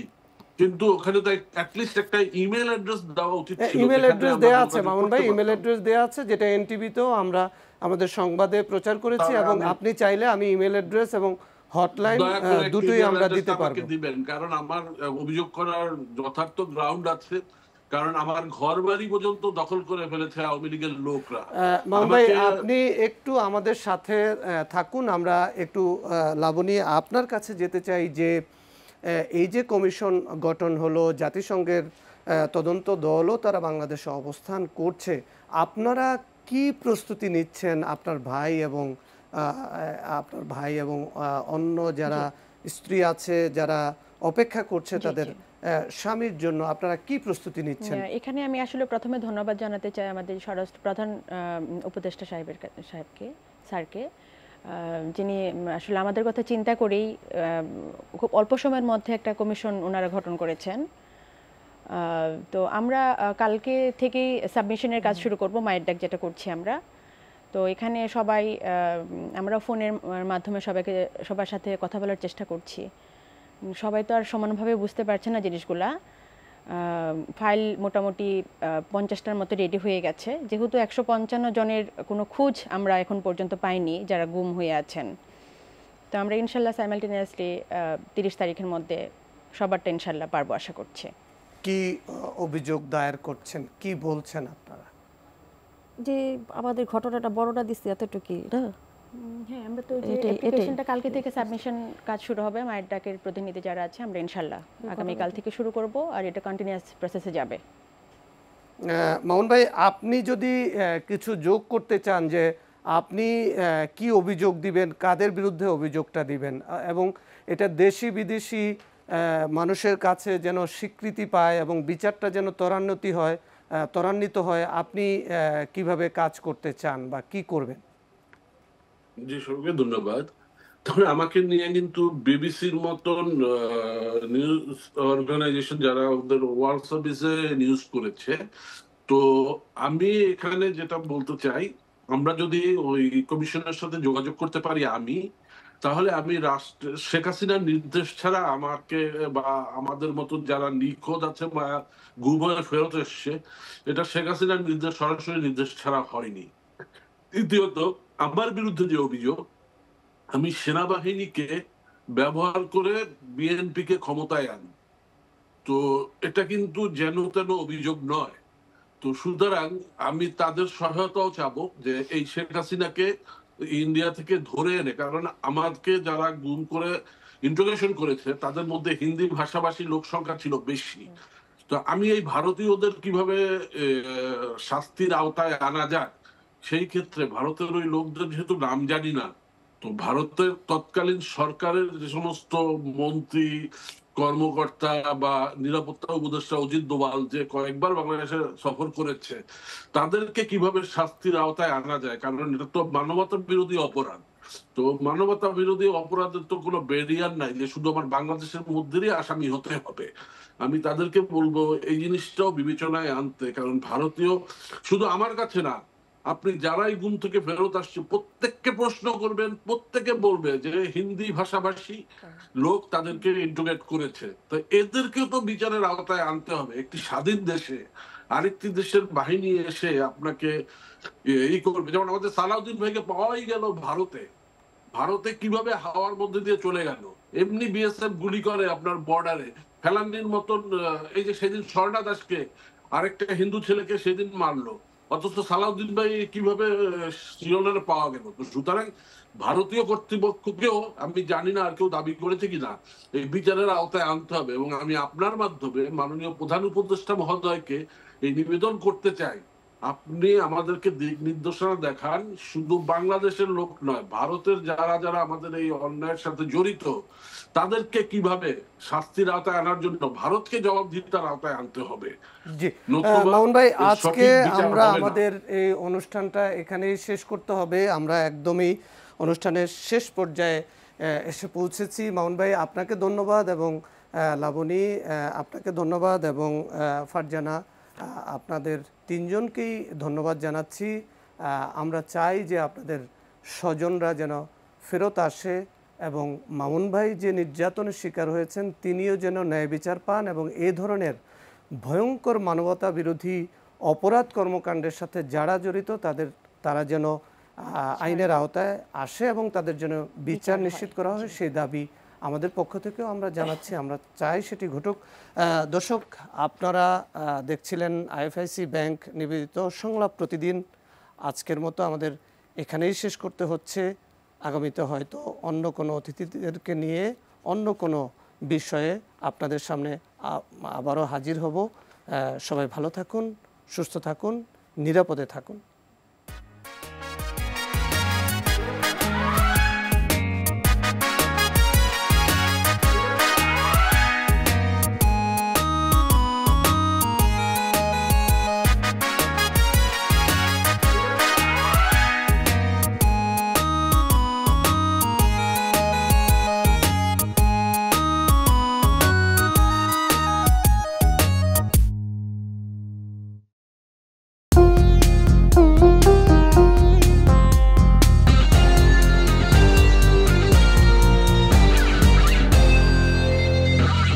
কিন্তু ওখানে তো অ্যাটলিস্ট একটা ইমেল অ্যাড্রেস দেওয়া উচিত ছিল। ইমেল অ্যাড্রেস দেওয়া আছে মামুন ভাই, ইমেল অ্যাড্রেস দেওয়া আছে, যেটা এনটিভিতেও আমরা আমাদের সংবাদে প্রচার করেছি, এবং আপনি চাইলে আমি ইমেল অ্যাড্রেস এবং হটলাইন দুটোই আমরা দিতে পারবো। দিবেন, কারণ আমার অভিযোগ করার যথার্থ গ্রাউন্ড আছে, কারণ আমার ঘর বাড়ি পর্যন্ত দখল করে ফেলেছে আওয়ামী লীগের লোকরা। মামুন ভাই, আপনি একটু আমাদের সাথে থাকুন, আমরা একটু লাবণী আপনার কাছে যেতে চাই যে এই যে কমিশন গঠন হলো, জাতিসংঘের তদন্ত দলও তারা বাংলাদেশে অবস্থান করছে, আপনারা কি প্রস্তুতি নিচ্ছেন আপনার ভাই এবং অন্য যারা স্ত্রী আছে যারা অপেক্ষা করছে তাদের স্বামীর জন্য, আপনারা কি প্রস্তুতি নিচ্ছেন? এখানে আমি আসলে প্রথমে ধন্যবাদ জানাতে চাই আমাদের স্বরাষ্ট্র প্রধান উপদেষ্টা স্যারকে, যিনি আসলে আমাদের কথা চিন্তা করেই খুব অল্প সময়ের মধ্যে একটা কমিশন ওনারা গঠন করেছেন। তো আমরা কালকে থেকেই সাবমিশনের কাজ শুরু করব, মায়ের ডাক যেটা করছি আমরা। তো এখানে সবাই আমরা ফোনের মাধ্যমে সবার সাথে কথা বলার চেষ্টা করছি। সবাই তো আর সমানভাবে বুঝতে পারছে না জিনিসগুলা। ফাইল মোটামুটি 50টার মতো রেডি হয়ে গেছে। যেহেতু 155 জনের কোনো খোঁজ আমরা এখন পর্যন্ত পাইনি যারা গুম হয়ে আছেন, তো আমরা ইনশাল্লাহ সাইমালটেনিয়াসলি 30 তারিখের মধ্যে সবারটা ইনশাল্লাহ পারবো আশা করছি। কি অভিযোগ দায়ের করছেন, কি বলছেন আপনারা? যে আমাদের ঘটনাটা বর্ণনা দিচ্ছে এতটুকুই না। হ্যাঁ, আমরা তো যে অ্যাপ্লিকেশনটা কালকে থেকে সাবমিশন কাজ শুরু হবে, মায়ের ডাকের প্রতিনিধি যারা আছে আমরা ইনশাল্লাহ আগামীকাল থেকে শুরু করব, আর এটা কন্টিনিউয়াস প্রসেসে যাবে। মামুন ভাই, আপনি যদি কিছু যোগ করতে চান যে আপনি কি অভিযোগ দিবেন, কাদের বিরুদ্ধে অভিযোগটা দিবেন, এবং এটা দেশি বিদেশি মানুষের কাছে যেন স্বীকৃতি পায় এবং বিচারটা যেন ত্বরান্বিত হয়, আপনি কিভাবে কাজ করতে চান বা কি করবেন? জি, সবাইকে ধন্যবাদ। তবে আমাকে নিয়ে কিন্তু বিবিসির মতন নিউজ অর্গানাইজেশন যারা ওদের ওয়ার্ল্ড সার্ভিসে নিউজ করেছে, তো আমি এখানে যেটা বলতে চাই, আমরা যদি ওই কমিশনের সাথে যোগাযোগ করতে পারি তাহলে আমি শেখ হাসিনার নির্দেশ ছাড়া আমাকে বা আমাদের মতো যারা নিখোঁজ আছে বা গুম হয়ে ফেরত এসছে, এটা শেখ হাসিনার নির্দেশ, সরাসরি নির্দেশ ছাড়া হয়নি। দ্বিতীয়ত, আমার বিরুদ্ধে যে অভিযোগ, আমি সেনাবাহিনীকে ব্যবহার করে বিএনপি কে ক্ষমতায় আনি, তো এটা কিন্তু যেন তেন অভিযোগ নয়। তো সুতরাং আমি তাদের সহায়তাও চাবো যে এই শেখ হাসিনাকে ইন্ডিয়া থেকে ধরে এনে, কারণ আমাকে যারা গুম করে ইন্টারোগেশন করেছে তাদের মধ্যে হিন্দি ভাষাভাষী লোক সংখ্যা ছিল বেশি। তো আমি এই ভারতীয়দের কিভাবে শাস্তির আওতায় আনা যায়, সেই ক্ষেত্রে ভারতের ওই লোকদের যেহেতু নাম জানি না, তো ভারতের তৎকালীন সরকারের যে সমস্ত মন্ত্রী, কর্মকর্তা বা নিরাপত্তা উপদেষ্টা অজিত দোভাল যে কয়েকবার বাংলাদেশে সফর করেছে, তাদেরকে কিভাবে শাস্তির আওতায় আনা যায়, কারণ এটা তো মানবতা বিরোধী অপরাধ। তো মানবতা বিরোধী অপরাধের তো কোনো ব্যারিয়ার নাই যে শুধু আমার বাংলাদেশের মধ্যেই আসামি হতে হবে। আমি তাদেরকে বলবো এই জিনিসটাও বিবেচনায় আনতে, কারণ ভারতীয় শুধু আমার কাছে না, আপনি যারাই গুম থেকে ফেরত আসছে প্রত্যেককে প্রশ্ন করবেন, প্রত্যেকে বলবে যে হিন্দি ভাষাভাষী লোক তাদেরকে ইন্টিগ্রেট করেছে। তো এদেরকেও তো বিচারের আওতায় আনতে হবে। একটি স্বাধীন দেশে আরেকটি দেশের বাহিনী এসে আপনাকে এই করবে, যেমন আমাদের সালাউদ্দিন ভাইকে পাওয়াই গেল ভারতে কিভাবে হাওয়ার মধ্যে দিয়ে চলে গেল, এমনি বিএসএফ গুলি করে আপনার বর্ডারে ফেলান্ডির মতন। এই যে সেদিন স্বর্ণা দাসকে আরেকটা হিন্দু ছেলেকে সেদিন মারলো, অথচ সালাউদ্দিন ভাই কিভাবে শিলংয়ে পাওয়া গেল। তো সুতরাং ভারতীয় কর্তৃপক্ষকেও আমি জানি না আর কেউ দাবি করেছে কিনা এই বিচারের আওতায় আনতে হবে। এবং আমি আপনার মাধ্যমে মাননীয় প্রধান উপদেষ্টা মহোদয়কে এই নিবেদন করতে চাই, আপনি আমাদেরকে দিক নির্দেশনা দেখান, শুধু বাংলাদেশের লোক নয়, ভারতের যারা যারা আমাদের এই অন্যায়ের সাথে জড়িত তাদেরকে কিভাবে শাস্তির আওতায় আনার জন্য ভারতকে জবাবদিহিতার আওতায় আনতে হবে। জি নতুবা মামুন ভাই, এর আজকে সঠিক বিচার আমরা হবে না। আমাদের এই অনুষ্ঠানটা এখানেই শেষ করতে হবে। আমরা একদমই অনুষ্ঠানের শেষ পর্যায়ে এসে পৌঁছেছি। মামুন ভাই, আপনাকে ধন্যবাদ, এবং লাবণী আপনাকে ধন্যবাদ, এবং ফারজানা, আপনাদের তিনজনকেই ধন্যবাদ জানাচ্ছি। আমরা চাই যে আপনাদের স্বজনরা যেন ফেরত আসে, এবং মামুন ভাই যে নির্যাতনের শিকার হয়েছেন তিনিও যেন ন্যায় বিচার পান, এবং এই ধরনের ভয়ঙ্কর মানবতা বিরোধী অপরাধ কর্মকাণ্ডের সাথে যারা জড়িত তারা যেন আইনের আওতায় আসে এবং তাদের জন্য বিচার নিশ্চিত করা হয়, সেই দাবি আমাদের পক্ষ থেকেও আমরা জানাচ্ছি। আমরা চাই সেটি ঘটুক। দর্শক, আপনারা দেখছিলেন আইএফআইসি ব্যাংক নিবেদিত সংলাপ প্রতিদিন। আজকের মতো আমাদের এখানেই শেষ করতে হচ্ছে। আগামীতে হয়তো অন্য কোনো অতিথিদেরকে নিয়ে অন্য কোনো বিষয়ে আপনাদের সামনে আবারও হাজির হব। সবাই ভালো থাকুন, সুস্থ থাকুন, নিরাপদে থাকুন।